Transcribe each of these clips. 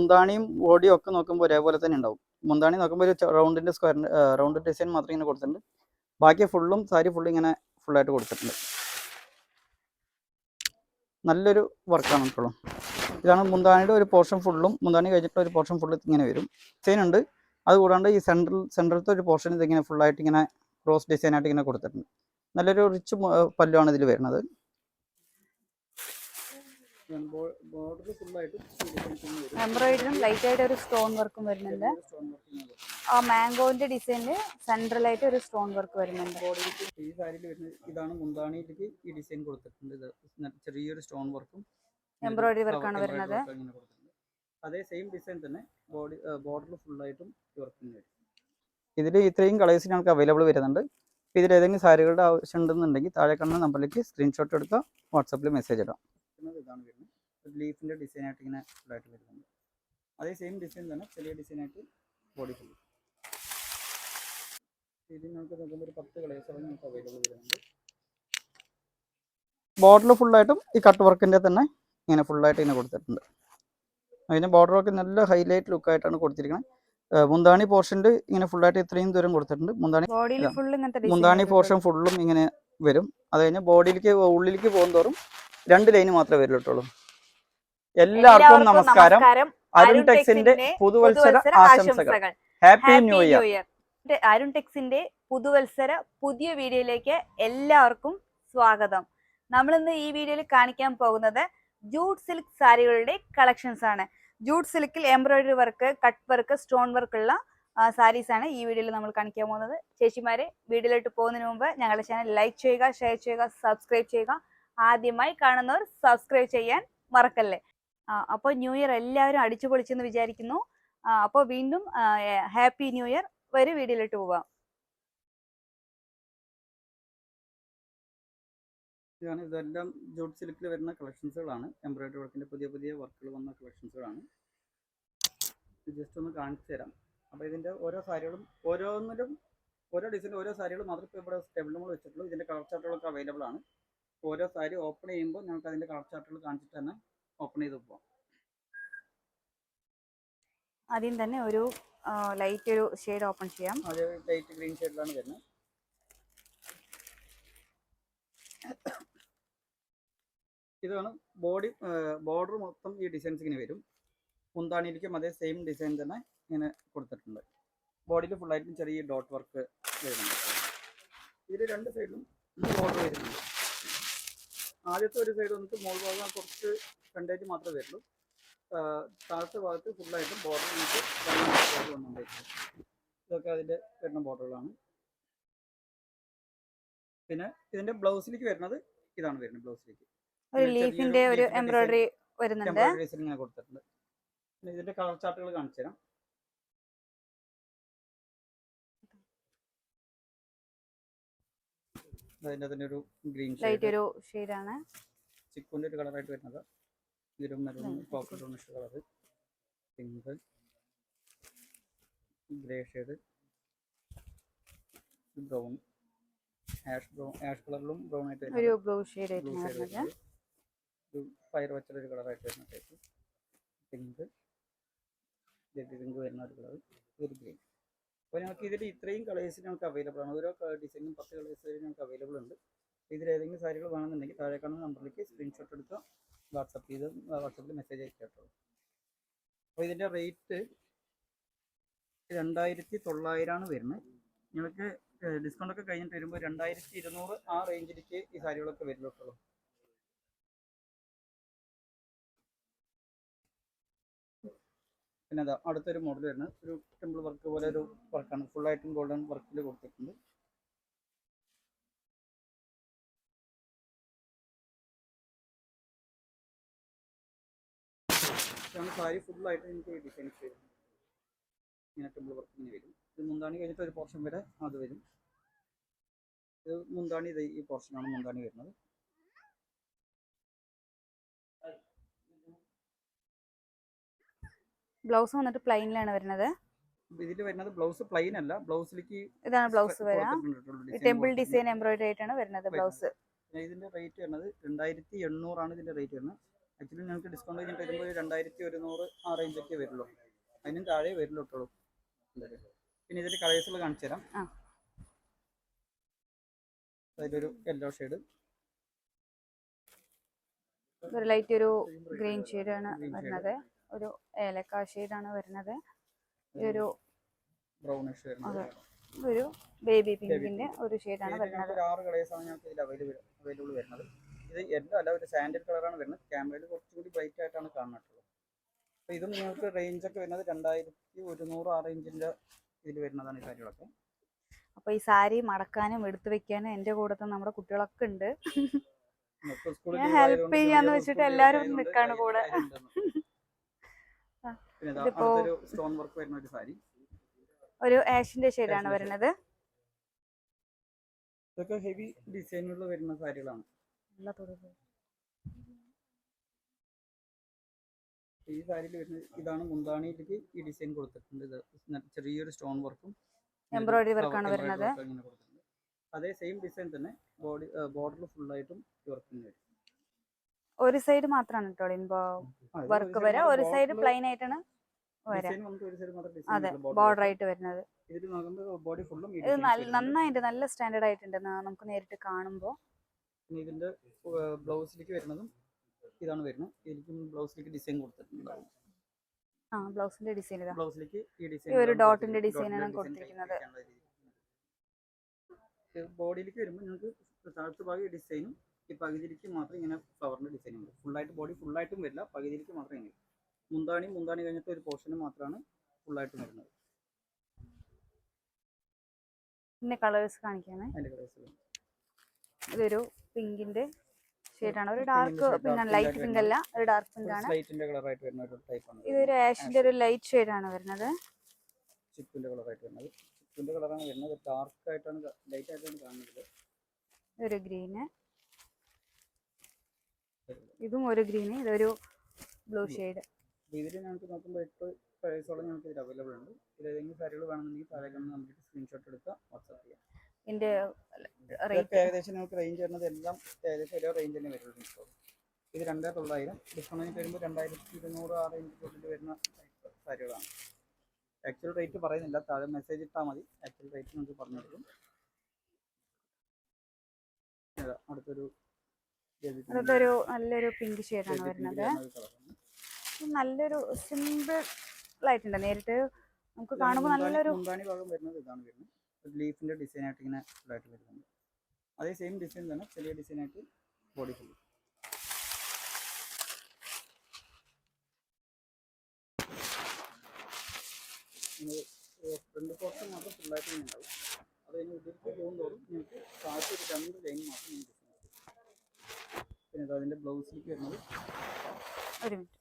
മുന്താണിയും ബോഡിയും ഒക്കെ നോക്കുമ്പോൾ ഒരേപോലെ തന്നെ ഉണ്ടാവും. മുന്താണി നോക്കുമ്പോൾ ഒരു റൗണ്ടിൻ്റെ റൗണ്ട് ഡിസൈൻ മാത്രം ഇങ്ങനെ കൊടുത്തിട്ടുണ്ട്. ബാക്കി ഫുള്ളും സാരി ഫുള്ളും ഇങ്ങനെ ഫുള്ളായിട്ട് കൊടുത്തിട്ടുണ്ട്. നല്ലൊരു വർക്കാണ് ഇപ്പോഴും. ഇതാണ് മുന്താണിയുടെ ഒരു പോർഷൻ ഫുള്ളും, മുന്താണി കഴിഞ്ഞിട്ട് ഒരു പോർഷൻ ഫുള്ള് ഇങ്ങനെ വരും. ഡിസൈൻ ഉണ്ട്. അതുകൂടാണ്ട് ഈ സെൻട്രലത്തെ ഒരു പോർഷൻ ഇതിങ്ങനെ ഫുള്ളായിട്ട് ഇങ്ങനെ ക്രോസ് ഡിസൈനായിട്ട് ഇങ്ങനെ കൊടുത്തിട്ടുണ്ട്. നല്ലൊരു റിച്ച് പല്ലുമാണ് ഇതിൽ വരുന്നത്. എംബ്രോയിഡറിയും ലൈറ്റ് ആയിട്ട് ഒരു സ്റ്റോൺ വർക്കും വരുന്നുണ്ട്. ആ മാംഗോന്റെ ഡിസൈനില് സെൻട്രലായിട്ട് ഒരു സ്റ്റോൺ വർക്ക് വരുന്നുണ്ട്. ഈ സാരിയിൽ വരുന്നത് ഇതാണ്. മുന്താണിയിലേക്ക് ഈ ഡിസൈൻ കൊടുത്തിട്ടുണ്ട്. ഇത് ചെറിയൊരു സ്റ്റോൺ വർക്കും എംബ്രോയിഡറി വർക്കാണ് വരുന്നത്. അതേ സെയിം ഡിസൈൻ തന്നെ ബോർഡറിൽ ഫുള്ളായിട്ടും വർക്കിംഗ് വരും. ഇതിൽ ഇത്രയും കളേഴ്സ് ഞങ്ങൾക്ക് അവൈലബിൾ വരുന്നുണ്ട്. ഇതിൽ ഏതെങ്കിലും സാരികളുടെ ആവശ്യം ഉണ്ടെന്നുണ്ടെങ്കിൽ താഴെ കാണുന്ന നമ്പറിലേക്ക് സ്ക്രീൻഷോട്ട് എടുക്കുക, വാട്സാപ്പിൽ മെസ്സേജ് ഇടാം. ഇതാണ് വരുന്നത്. ലീഫിൻ്റെ ഡിസൈനായിട്ട് ഇങ്ങനെ ഫുള്ളായിട്ട് വരുന്നുണ്ട്. അതേ സെയിം ഡിസൈൻ തന്നെ ചെറിയ ഡിസൈനായിട്ട് ബോഡി ഫുൾ. ഇതിൽ നമുക്ക് നോക്കുമ്പോൾ ഒരു 10 കളേഴ്സോളം നമുക്ക് അവൈലബിൾ വരുന്നുണ്ട്. ബോർഡറിൽ ഫുള്ളായിട്ടും ഈ കട്ട് വർക്കിൻ്റെ തന്നെ ഇങ്ങനെ ഫുള്ളായിട്ട് ഇങ്ങനെ കൊടുത്തിട്ടുണ്ട്. അതിന് ബോർഡർ വർക്ക് നല്ല ഹൈലൈറ്റ് ലുക്കായിട്ടാണ് കൊടുത്തിരിക്കുന്നത്. മുന്താണി പോർഷനിൽ ഇങ്ങനെ ഫുള്ളായിട്ട് ഇത്രയും ദൂരം കൊടുത്തിട്ടുണ്ട്. മുന്താണി പോർഷൻ ഫുള്ളും ഇങ്ങനെ വരും. അത് കഴിഞ്ഞ് ബോഡിയിലേക്ക് ഉള്ളിലേക്ക് പോകുന്തോറും 2 ലൈന് മാത്രമേ വരുള്ളൂ. എല്ലാവർക്കും നമസ്കാരം. അരുൺ ടെക്സിന്റെ പുതുവത്സര ആശംസകൾ. Happy new year. അരുൺ ടെക്സിന്റെ പുതുവത്സര പുതിയ വീഡിയോയിലേക്ക് എല്ലാവർക്കും സ്വാഗതം. നമ്മളിന്ന് ഈ വീഡിയോയിൽ കാണിക്കാൻ പോകുന്നത് ജൂട്ട് സിൽക്ക് സാരികളുടെ കളക്ഷൻസ് ആണ്. ജൂട്ട് സിൽക്കിൽ embroidery work, cut work, stone work ഉള്ള സാരീസ് ആണ് ഈ വീഡിയോയിൽ നമ്മൾ കാണിക്കാൻ പോകുന്നത്. ചേച്ചിമാരെ, വീഡിയോയിലോട്ട് പോകുന്നതിന് മുമ്പ് ഞങ്ങളുടെ ചാനൽ ലൈക്ക് ചെയ്യുക, ഷെയർ ചെയ്യുക, സബ്സ്ക്രൈബ് ചെയ്യുക. ആദ്യമായി കാണുന്നവർ സബ്സ്ക്രൈബ് ചെയ്യാൻ മറക്കല്ലേ. അപ്പോൾ ന്യൂ ഇയർ എല്ലാവരും അടിച്ചു പൊളിച്ചെന്ന് വിചാരിക്കുന്നു. അപ്പോൾ വീണ്ടും ഹാപ്പി ന്യൂ ഇയർ. വരും വീഡിയോയിലോട്ട് പോവാം. ഇതെല്ലാം ജൂട്ട് സിൽക്കിൽ വരുന്ന കളക്ഷൻസുകളാണ്. എംബ്രോയിഡറി വർക്കിൻ്റെ പുതിയ പുതിയ വർക്കുകൾ വന്ന കളക്ഷൻസുകളാണ്. ജസ്റ്റ് ഒന്ന് കാണിച്ചു തരാം. അപ്പോൾ ഇതിൻ്റെ ഓരോ സാരികളും ഓരോന്നിലും ഓരോ ഡിസൈൻ ഓരോ സാരികളും മാത്രമേ ഇപ്പോൾ ഇവിടെ ടേബിൾ നമ്മൾ വെച്ചിട്ടുള്ളൂ. ഇതിൻ്റെ കളർ ചാർട്ടുകളൊക്കെ അവൈലബിൾ ആണ്. ഓരോ സാരി ഓപ്പൺ ചെയ്യുമ്പോൾ നമുക്ക് അതിൻ്റെ കളർ ചാർട്ടുകൾ കാണിച്ചിട്ട് തന്നെ ഓപ്പൺ ചെയ്ത് പോവാം. ആദ്യം തന്നെ ഒരു ലൈറ്റ് ഒരു ഷെയ്ഡ് ഓപ്പൺ ചെയ്യാം. അത് ലൈറ്റ് ഗ്രീൻ ഷെയ്ഡിലാണ് വരുന്നത്. ഇതാണ് ബോർഡർ മൊത്തം ഈ ഡിസൈൻസ് ഇങ്ങനെ വരും. മുന്താണിയിലേക്കും അതേ സെയിം ഡിസൈൻ തന്നെ ഇങ്ങനെ കൊടുത്തിട്ടുണ്ട്. ബോഡിയിൽ ഫുള്ളായിട്ടും ചെറിയ ഡോട്ട് വർക്ക് വരുന്നുണ്ട്. ഇതിൽ 2 സൈഡിലും ബോർഡർ വരുന്നുണ്ട്. ആദ്യത്തെ ഒരു സൈഡ് വന്നിട്ട് മോൾ ഭാഗം കുറച്ച് ഫ്രണ്ടായിട്ട് മാത്രമേ വരുള്ളൂ. താഴത്തെ ഭാഗത്ത് ഫുള്ളായിട്ടും ബോർഡർ വന്നുകൊണ്ടിരിക്കും. ഇതൊക്കെ അതിൻ്റെ വരുന്ന ബോർഡറുകളാണ്. പിന്നെ ഇതിൻ്റെ ബ്ലൗസിലേക്ക് വരുന്നത് ഇതാണ് വരുന്നത്. ബ്ലൗസിലേക്ക് ലീഫിന്റെ ഒരു എംബ്രോയിഡറി വരുന്നുണ്ട്. ഇങ്ങനെ കൊടുത്തിട്ടുണ്ട്. പിന്നെ ഇതിന്റെ കളർ ചാർട്ടുകൾ കാണിച്ചു തരാം. അതിന്റെ തന്നെ ഒരു ഗ്രീൻ ലൈറ്റ് ഒരു ഷെയ്ഡാണ്. ചിക്കുന്റെ ഒരു കളറായിട്ട് വരുന്നത്. ഇതൊരു maroon copper brownish colour, pink, grey shade, brown, ash കളറിലും ബ്രൗൺ ആയിട്ട് ഒരു ബ്ലൂ ഷെയ്ഡ് ആയിട്ട് ഒരു ഫയർ വെച്ചൊരു കളറായിട്ട് വരുന്ന ടൈപ്പ്. പിങ്ക്, പിങ്ക് വരുന്ന ഒരു കളർ, ഒരു ഗ്രീൻ. അപ്പോൾ ഞങ്ങൾക്ക് ഇതിൽ ഇത്രയും കളേഴ്സ് ഞങ്ങൾക്ക് അവൈലബിൾ ആണ്. ഓരോ ഡിസൈനും 10 കളേഴ്സ് വരെ ഞങ്ങൾക്ക് അവൈലബിൾ ഉണ്ട്. ഇതിലേതെങ്കിലും സാരികൾ വേണമെന്നുണ്ടെങ്കിൽ താഴെ കാണുന്ന നമ്പറിലേക്ക് സ്ക്രീൻഷോട്ട് എടുക്കുക, വാട്സപ്പിൽ മെസ്സേജ് അയക്കുക കേട്ടോ. അപ്പോൾ ഇതിൻ്റെ റേറ്റ് 2900 വരുന്നത്. നിങ്ങൾക്ക് ഡിസ്കൗണ്ടൊക്കെ കഴിഞ്ഞിട്ട് വരുമ്പോൾ 2200 ആ റേഞ്ചിലേക്ക് ഈ സാരികളൊക്കെ വരുള്ളൂ. പിന്നെ അതാ അടുത്തൊരു മോഡൽ വരുന്നത് ഒരു ടെമ്പിൾ വർക്ക് പോലെ ഒരു വർക്കാണ്. ഫുള്ളായിട്ടും ഗോൾഡൻ വർക്കിൽ കൊടുത്തിട്ടുണ്ട്. സാരി ഫുള്ളായിട്ട് എനിക്ക് ഡിസൈൻസ് വരും. ഇങ്ങനെ ടെമ്പിൾ വർക്ക് ഇങ്ങനെ വരും. ഇത് മുന്താണി കഴിഞ്ഞിട്ട് ഒരു പോർഷൻ വരെ അത് വരും. ഇത് മുന്താണി, ഈ പോർഷനാണ് മുന്താണി വരുന്നത്. ബ്ലൗസ് വന്നിട്ട് പ്ലെയിനിലാണ് വരുന്നത്. ഇതിൽ വരുന്നത് ബ്ലൗസ് പ്ലെയിൻ അല്ല, ബ്ലൗസിലേക്ക് ഇതാണ് ബ്ലൗസ് വരാം. ടെമ്പിൾ ഡിസൈൻ എംബ്രോയിഡറി ആയിട്ടാണ് വരുന്നത് ബ്ലൗസ്. ഇതിന്റെ റേറ്റ് വരുന്നത് 2800 ആണ് ഇതിന്റെ റേറ്റ് വരുന്നത്. ആക്ച്വലി നിങ്ങൾക്ക് ഡിസ്കൗണ്ട് കഴിഞ്ഞിട്ട് വരുമ്പോൾ 2100 ആ റേഞ്ചൊക്കെ വരുള്ളൂ, അതിനും താഴെ വരുള്ളൂ കേട്ടോ. പിന്നെ ഇതിൽ കളേഴ്സുകൾ കാണിച്ചു തരാം. അതിലൊരു യെല്ലോ ഷെയ്ഡ്, ഒരു ലൈറ്റ് ഒരു ഗ്രീൻ ഷെയ്ഡാണ് വരുന്നത്, ഒരു ഏലക്ക ഷെയ്ഡാണ് വരുന്നത്, ഒരു ബ്രൗണിഷ് വരുന്നത്, ഒരു ബേബി പിങ്കിന്റെ ഒരു ഷെയ്ഡാണ് വരുന്നത്. 6 കളേഴ്സാണ് ഞങ്ങൾക്ക് ഇതിൽ അവൈലബിൾ വരുന്നത്. ഇത് യെല്ലോ അല്ല, ഒരു സാൻഡിൽ കളറാണ് വരുന്നത്. ക്യാമറയിൽ കുറച്ചുകൂടി ബ്രൈറ്റ് ആയിട്ടാണ് കാണുന്നുള്ളത്. അപ്പോൾ ഇതും നിങ്ങൾക്ക് റേഞ്ചൊക്കെ വരുന്നത് 2100 ആ റേഞ്ചിൻ്റെ ഇതിൽ വരുന്നതാണ് ഈ സാരികളൊക്കെ. അപ്പോൾ ഈ സാരി മടക്കാനും എടുത്തു വെക്കാനും എൻ്റെ കൂടെ നമ്മുടെ കുട്ടികളൊക്കെ ഉണ്ട്. ഞാൻ ഹെൽപ്പ് ചെയ്യാന്ന് വെച്ചിട്ട് എല്ലാവരും നിൽക്കാണ് കൂടെ. സ്റ്റോൺ വർക്ക് വരുന്ന ഒരു സാരി, ഒരു ആഷിന്റെ ഷെയ്ഡാണ് വരുന്നത്. ഇതൊക്കെ ഹെവി ഡിസൈനുകൾ വരുന്ന സാരികളാണ്. ഈ സാരിയിൽ വരുന്നത് ഇതാണ്. മുന്താണിയിലേക്ക് ഈ ഡിസൈൻ കൊടുത്തിട്ടുണ്ട്. ഇത് ചെറിയൊരു സ്റ്റോൺ വർക്കും എംബ്രോയിഡറി വർക്കാണ് വരുന്നത്. അതേ സെയിം ഡിസൈൻ തന്നെ ബോർഡറിൽ ഫുള്ളായിട്ടും വർക്കിംഗ് വരും. ഒരു സൈഡ് മാത്രമാണ് കേട്ടോ വർക്ക് വരാം, ഒരു സൈഡ് പ്ലെയിൻ ആയിട്ടാണ് വരാം. അതെ, ബോർഡർ ആയിട്ട് വരുന്നത്. ഇത് നന്നായിട്ട് നല്ല സ്റ്റാൻഡേർഡ് ആയിട്ടുണ്ട് നമുക്ക് നേരിട്ട് കാണുമ്പോൾ. ഇതിന്റെ ബ്ലൗസിലേക്ക് വരുന്നതും ഇതാണ് വരുന്നത്. ഇതിലേക്ക് ബ്ലൗസിലേക്ക് ഡിസൈൻ കൊടുത്തിട്ടുണ്ടാവും. ബ്ലൗസിന്റെ ഡിസൈൻ ബ്ലൗസിലേക്ക് ഈ ഡിസൈൻ ഒരു ഡോട്ടിന്റെ ഡിസൈൻ ആണ് കൊടുത്തിരിക്കുന്നത്. ബോഡിയിലേക്ക് വരുമ്പോൾ നിങ്ങൾക്ക് താഴത്തെ ഭാഗം ഈ ഡിസൈനും ഈ പകുതിയിലേക്ക് മാത്രം ഇങ്ങനെ ഫ്ലവറിന്റെ ഡിസൈൻ ഉണ്ട്. ഫുള്ളായിട്ട് ബോഡി ഫുള്ളായിട്ടും വരില്ല, പകുതിയിലേക്ക് മാത്രം ഇങ്ങനെ. മുന്താണി കഴിഞ്ഞിട്ട് ഒരു പോർഷന് മാത്രമാണ് ഫുള്ളായിട്ടും വരുന്നത്. പിന്നെ കളേഴ്സ് കാണിക്കാണ്. അതിന്റെ കളേഴ്സ് ഇതൊരു പിങ്കിന്റെ ഷെയ്ഡാണ്, ഒരു ഡാർക്ക് പിന്നെ ലൈറ്റ് പിങ്ക് അല്ല, ഒരു ഡാർക്ക് പിങ്ക് ആണ്. ലൈറ്റിന്റെ കളർ ആയിട്ട് വരുന്ന ഒരു ടൈപ്പ് ആണ്. ഇതൊരു ആഷിന്റെ ഒരു ലൈറ്റ് ഷെയ്ഡാണ് വരുന്നത്. ചിപ്പിന്റെ കളർ ആയിട്ട് വരുന്നത്, ചിപ്പിന്റെ കളറാണ് വരുന്നത്. ഡാർക്ക് ആയിട്ടാണ് ലൈറ്റ് ആയിട്ടാണ് കാണുന്നത്. ഒരു ഗ്രീന്, ഇതും ഒരു ഗ്രീന്, ഇതൊരു ബ്ലൂ ഷെയ്ഡ്. ഇതിൽ ഞങ്ങൾക്ക് നോക്കുമ്പോൾ 8 പ്രൈസോളം ഞങ്ങൾക്ക് ഇതിൽ അവൈലബിൾ ഉണ്ട്. ഇതിലേതെങ്കിലും സാരികൾ വേണമെന്നുണ്ടെങ്കിൽ താഴെ കണ്ട് നമുക്ക് സ്ക്രീൻഷോട്ട് എടുക്കുക, വാട്സാപ്പ് ചെയ്യാം. ഇതിന്റെ ഏകദേശം നമുക്ക് റേഞ്ച് വരുന്നത് എല്ലാം ഏകദേശം ഒരേ റേഞ്ച് തന്നെ വരുള്ളൂ. ഇപ്പോൾ ഇത് 2900, ഡിസ്കൗണ്ട് വരുമ്പോൾ 2200 ആ റേഞ്ചിൽ വരുന്ന സാരികളാണ്. ആക്ച്വൽ റേറ്റ് പറയുന്നില്ല, താഴെ മെസ്സേജ് ഇട്ടാൽ മതി, ആക്ച്വൽ റേറ്റ് നമുക്ക് പറഞ്ഞു കൊടുക്കും. അടുത്തൊരു നല്ലൊരു പിങ്ക് ഷെയ്ഡാണ് വരുന്നത്. നല്ലൊരു സിമ്പിൾ ആയിട്ടുണ്ട്, നേരിട്ട് നമുക്ക് കാണുമ്പോൾ നല്ലൊരു മുന്താണി ഭാഗം വരുന്നത് ഇതാണ് വരുന്നത്. ലീഫിന്റെ ഡിസൈൻ ആയിട്ട് ഇങ്ങനെ ഫുള്ളായിട്ട് വരുന്നുണ്ട്. അതേ സെയിം ഡിസൈൻ തന്നെ ചെറിയ ഡിസൈൻ ആയിട്ട് ബോഡി ഫുൾ. ഫ്രണ്ട് പോർഷൻ മാത്രം ഫുള്ളായിട്ട് ഇങ്ങനെ ഉണ്ടാവും. അത് കഴിഞ്ഞ് ഉള്ളിലേക്ക് പോകുന്നതോറും നിങ്ങൾക്ക് താഴത്തെ ഒരു 2 ലൈൻ മാത്രം ഡിസൈൻ. പിന്നെ അതിന്റെ ബ്ലൗസിലേക്ക് വരുന്നത് ഒരു മിനിറ്റ്,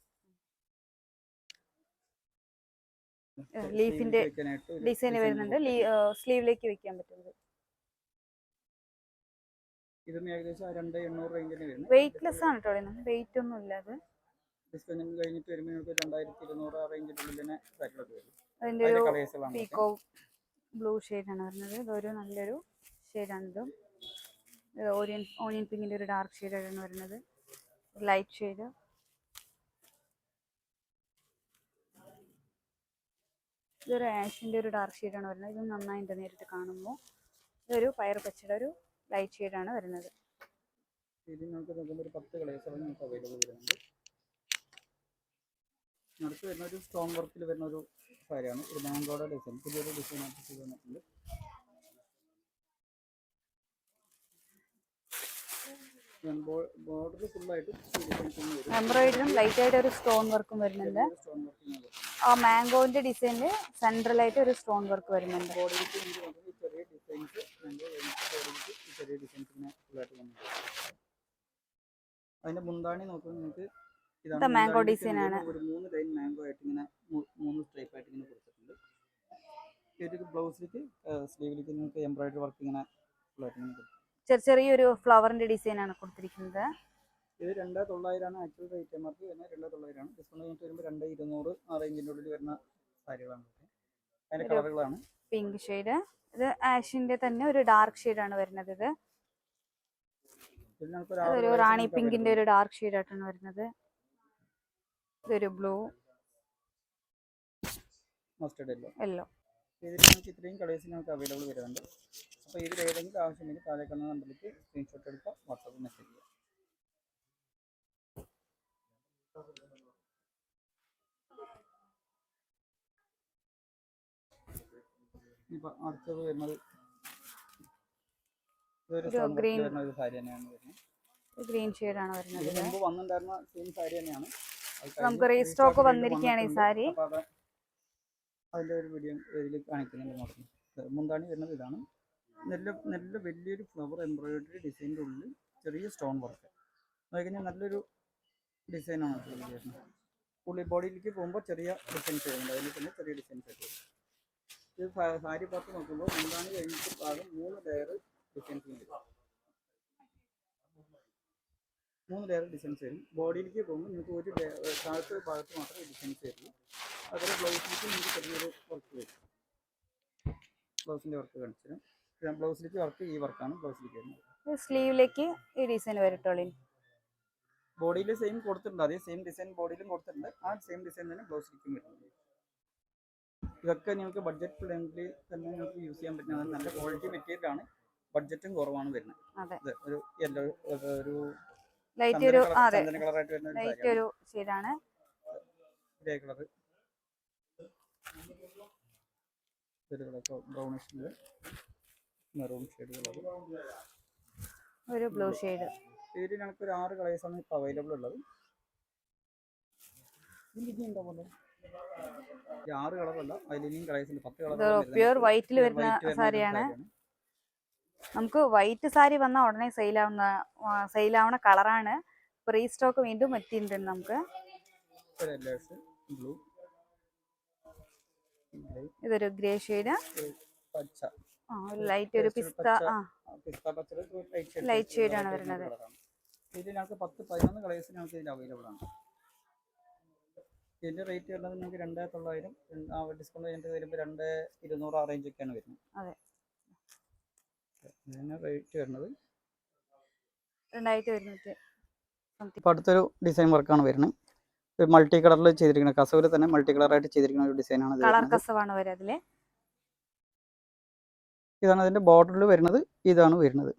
ലീഫിന്റെ ഡിസൈൻ വരുന്നുണ്ട്. സ്ലീവിലേക്ക് വെക്കാൻ പറ്റുന്നത്. ഇതും ഏകദേശം 2800 റേഞ്ചിന് വരുന്നത്. വെയിറ്റ്ലെസ് ആണ് കേട്ടോ, വെയിറ്റ് ഒന്നും ഇല്ല. അത് ഡിസ്കൗണ്ട് കഴിഞ്ഞിട്ട് വരുമ്പോൾ നിങ്ങൾക്ക് 2200 ആ റേഞ്ചിനുള്ളിൽ തന്നെ സാരികളൊക്കെ വരും. അതിന്റെ ഒരു പീക്കോ ബ്ലൂ ഷെയ്ഡാണ് വരുന്നത്. ഇതൊരു നല്ലൊരു ഷെയ്ഡാണിത്. ഓണിയൻ പിങ്കിന്റെ ഒരു ഡാർക്ക് ഷെയ്ഡാണ് വരുന്നത്, ലൈറ്റ് ഷെയ്ഡ്. ഇതൊരു ആഷിന്റെ ഒരു ഡാർക്ക് ഷെയ്ഡാണ് വരുന്നത്. ഇത് നന്നായിട്ട് നേരിട്ട് കാണുമ്പോൾ. ഇതൊരു പയർ പച്ചയുടെ ഒരു ലൈറ്റ് ഷെയ്ഡാണ് വരുന്നത്. ഇതിൽ നമുക്ക് നോക്കുമ്പോൾ ഒരു 10 കളേഴ്സ് നമുക്ക് അവൈലബിൾ വരുന്നുണ്ട്. അടുത്ത് വരുന്ന ഒരു സ്റ്റോൺ വർക്കിൽ വരുന്ന ഒരു സാരിയാണ്. ഒരു മാംഗോയുടെ ഡിസൈൻ, പുതിയൊരു ഡിസൈൻ ആയിട്ട് ചെയ്ത് വന്നിട്ടുണ്ട്. ബോർഡർ ഫുള്ളായിട്ട് എംബ്രോയിഡറും ലൈറ്റ് ആയിട്ട് ഒരു സ്റ്റോൺ വർക്കും വരുന്നുണ്ട്. ആ മാംഗോന്റെ ഡിസൈനില് സെൻട്രൽ ആയിട്ട് ഒരു സ്റ്റോൺ വർക്ക് വരുന്നുണ്ട്. ചെറിയ ഡിസൈൻസ് ചെറിയ ഡിസൈൻസ് ഇങ്ങനെ ഫുള്ളായിട്ട് വന്നിട്ടുണ്ട്. അതിന്റെ മുന്താണി നോക്കുമ്പോൾ നിങ്ങൾക്ക് ഇതാണ് മാംഗോ ഡിസൈൻ ആണ്. ഒരു 3 ലൈൻ മാംഗോ ആയിട്ട് ഇങ്ങനെ 3 സ്ട്രൈപ്പ് ആയിട്ട് ഇങ്ങനെ കൊടുത്തിട്ടുണ്ട്. ഈ ഒരു ബ്ലൗസിലേക്ക് സ്ലീവിലേക്ക് നിങ്ങൾക്ക് എംബ്രോയിഡറി വർക്ക് ഇങ്ങനെ ഫുള്ളായിട്ട് ഇങ്ങനെ കൊടുത്തിട്ടുണ്ട്. ചെറിയൊരു ഫ്ലവറിന്റെ ഡിസൈൻ ആണ് കൊടുത്തിരിക്കുന്നത്. ഇത് 2900 ആണ് ആക്ച്വൽ റേറ്റ്. എംആർപി വരുന്നത് 2900 ആണ്. ഡിസ്കൗണ്ട് കഴിഞ്ഞിട്ട് വരുമ്പോൾ 2200 ആ റേഞ്ചിൻ്റെ ഉള്ളിൽ വരുന്ന സാരികളാണ്. അതിന്റെ കളറുകളാണ് പിങ്ക് ഷെയ്ഡ്, ഇത് ആഷിന്റെ തന്നെ ഒരു ഡാർക്ക് ഷെയ്ഡാണ് വരുന്നത്. ഇത് ഒരു റാണി പിങ്കിന്റെ ഒരു ഡാർക്ക് ഷെയ്ഡ് ആയിട്ടാണ് വരുന്നത്. ഇതൊരു ബ്ലൂ മസ്റ്റർഡ് യെല്ലോ. യെല്ലോ. ഇതിൽ നമുക്ക് ഇത്രയും കളേഴ്സ് നമുക്ക് അവൈലബിൾ വരുന്നുണ്ട്. അപ്പോൾ ഇതിൽ ഏതെങ്കിലും ആവശ്യമുണ്ടെങ്കിൽ താഴെ കാണുന്ന നമ്പറിലേക്ക് സ്ക്രീൻഷോട്ട് എടുക്കുക, വാട്സാപ്പിൽ മെസ്സേജ് ചെയ്യുക. ഇപ്പം അടുത്തത് വരുന്നത് ഗ്രീൻ ഒരു സാരി തന്നെയാണ് വരുന്നത്. ഗ്രീൻ ഷെയ്ഡാണ് വരുന്നത്. ഇതിന് മുമ്പ് വന്നിട്ടുണ്ടായിരുന്ന സെയിം സാരി തന്നെയാണ്. നമുക്ക് റീസ്റ്റോക്ക് വന്നിരിക്കുകയാണ് ഈ സാരി. അതിൻ്റെ ഒരു വീഡിയോ ഇതിൽ കാണിക്കുന്നുണ്ട് മാത്രം. മുന്താണി വരുന്നത് ഇതാണ്. നല്ല നല്ല വലിയൊരു ഫ്ലവർ എംബ്രോയിഡറി ഡിസൈനിൻ്റെ ഉള്ളിൽ ചെറിയ സ്റ്റോൺ വർക്ക്. അത് കഴിഞ്ഞാൽ നല്ലൊരു ഡിസൈനാണ് വരുന്നത്. ഉള്ളി ബോഡിയിലേക്ക് പോകുമ്പോൾ ചെറിയ ഡിസൈൻസ് വരുന്നുണ്ട്. അതിൽ തന്നെ ചെറിയ ഡിസൈൻസ് വരും. ഇത് സാരി പാർട്ട് നോക്കുമ്പോൾ മുന്താണി കഴിഞ്ഞിട്ട് ഭാഗം 3 ലെയർ ഡിസൈൻസ് വരും. 3 ലെയർ ഡിസൈൻസ് വരും. ബോഡിയിലേക്ക് പോകുമ്പോൾ നിങ്ങൾക്ക് ഒരു താഴത്തെ ഭാഗത്ത് മാത്രമേ ഡിസൈൻസ് വരുള്ളൂ. അതുപോലെ ബ്ലൗസിലേക്ക് നിങ്ങൾക്ക് ചെറിയൊരു വർക്ക് വരും. ബ്ലൗസിൻ്റെ വർക്ക് കാണിച്ചു. ബ്ലൗസിലേക്ക് വർക്ക് ഈ വർക്കാണ് ബ്ലൗസിലേക്ക് വരുന്നത്. സ്ലീവിലേക്ക് ഈ ഡിസൈൻ വരട്ടുള്ളൂ. ബോഡിയിൽ സെയിം കൊടുത്തിട്ടുണ്ട്. അതേ സെയിം ഡിസൈൻ ബോഡിയിലും കൊടുത്തിട്ടുണ്ട്. ആ സെയിം ഡിസൈൻ തന്നെ ബ്ലൗസിലേക്കും വരുന്നത്. ഇതൊക്കെ നിങ്ങൾക്ക് ബഡ്ജറ്റ് ഫ്രണ്ട്ലി തന്നെ നിങ്ങൾക്ക് യൂസ് ചെയ്യാൻ പറ്റുന്ന നല്ല ക്വാളിറ്റി മെറ്റീരിയലാണ്. ബഡ്ജറ്റും കുറവാണ് വരുന്നത്. ഒരു യെല്ലോ ഒരു ലൈറ്റ് ഒരു കളറായിട്ട് വരുന്ന ലൈറ്റ് ഒരു ഷെയ്ഡാണ്. Grey colour, brownish maroon shade colour, ഒരു ബ്ലൂ ഷെയ്ഡ്. ഇതിൽ ഞങ്ങൾക്ക് ഒരു 6 കളേഴ്സാണ് ഇപ്പോൾ അവൈലബിൾ ഉള്ളത്. 6 കളറല്ല, അതിലിനിയും കളേഴ്സ് ഉണ്ട്. 10 കളർ. പ്യൂർ വൈറ്റിൽ വരുന്ന സാരിയാണ്. നമുക്ക് വൈറ്റ് സാരി വന്നാൽ ഉടനെ സെയിലാവുന്ന കളറാണ്. പ്രീ സ്റ്റോക്ക് വീണ്ടും എത്തിയിട്ടുണ്ട് നമുക്ക്. ഇതൊരു ഗ്രേ ഷെയ്ഡ്, ലൈറ്റ് ഒരു പിസ്ത ലൈറ്റ് ഷെയ്ഡാണ് വരുന്നത്. ഇതിൽ ഞങ്ങൾക്ക് 10-11 കളേഴ്സ് ഞങ്ങൾക്ക് ഇതിൽ അവൈലബിൾ ആണ്. ഇതിൻ്റെ റേറ്റ് വരുന്നത് നിങ്ങൾക്ക് 2900, ഡിസ്കൗണ്ട് കഴിഞ്ഞിട്ട് വരുമ്പോൾ 2200 ആ റേഞ്ചൊക്കെയാണ് വരുന്നത്. അതെ, ഇതിന് റേറ്റ് വരുന്നത് 2200. ഇപ്പോൾ അടുത്തൊരു ഡിസൈൻ വർക്കാണ് വരുന്നത്. മൾട്ടി കളറിൽ ചെയ്തിരിക്കുന്നത്, കസവിൽ തന്നെ മൾട്ടി കളറായിട്ട് ചെയ്തിരിക്കുന്ന ഒരു ഡിസൈനാണ്. കളർ കസവാണ് വരുന്നത്. ഇതാണ് അതിൻ്റെ ബോർഡറിൽ വരുന്നത്. ഇതാണ് വരുന്നത്.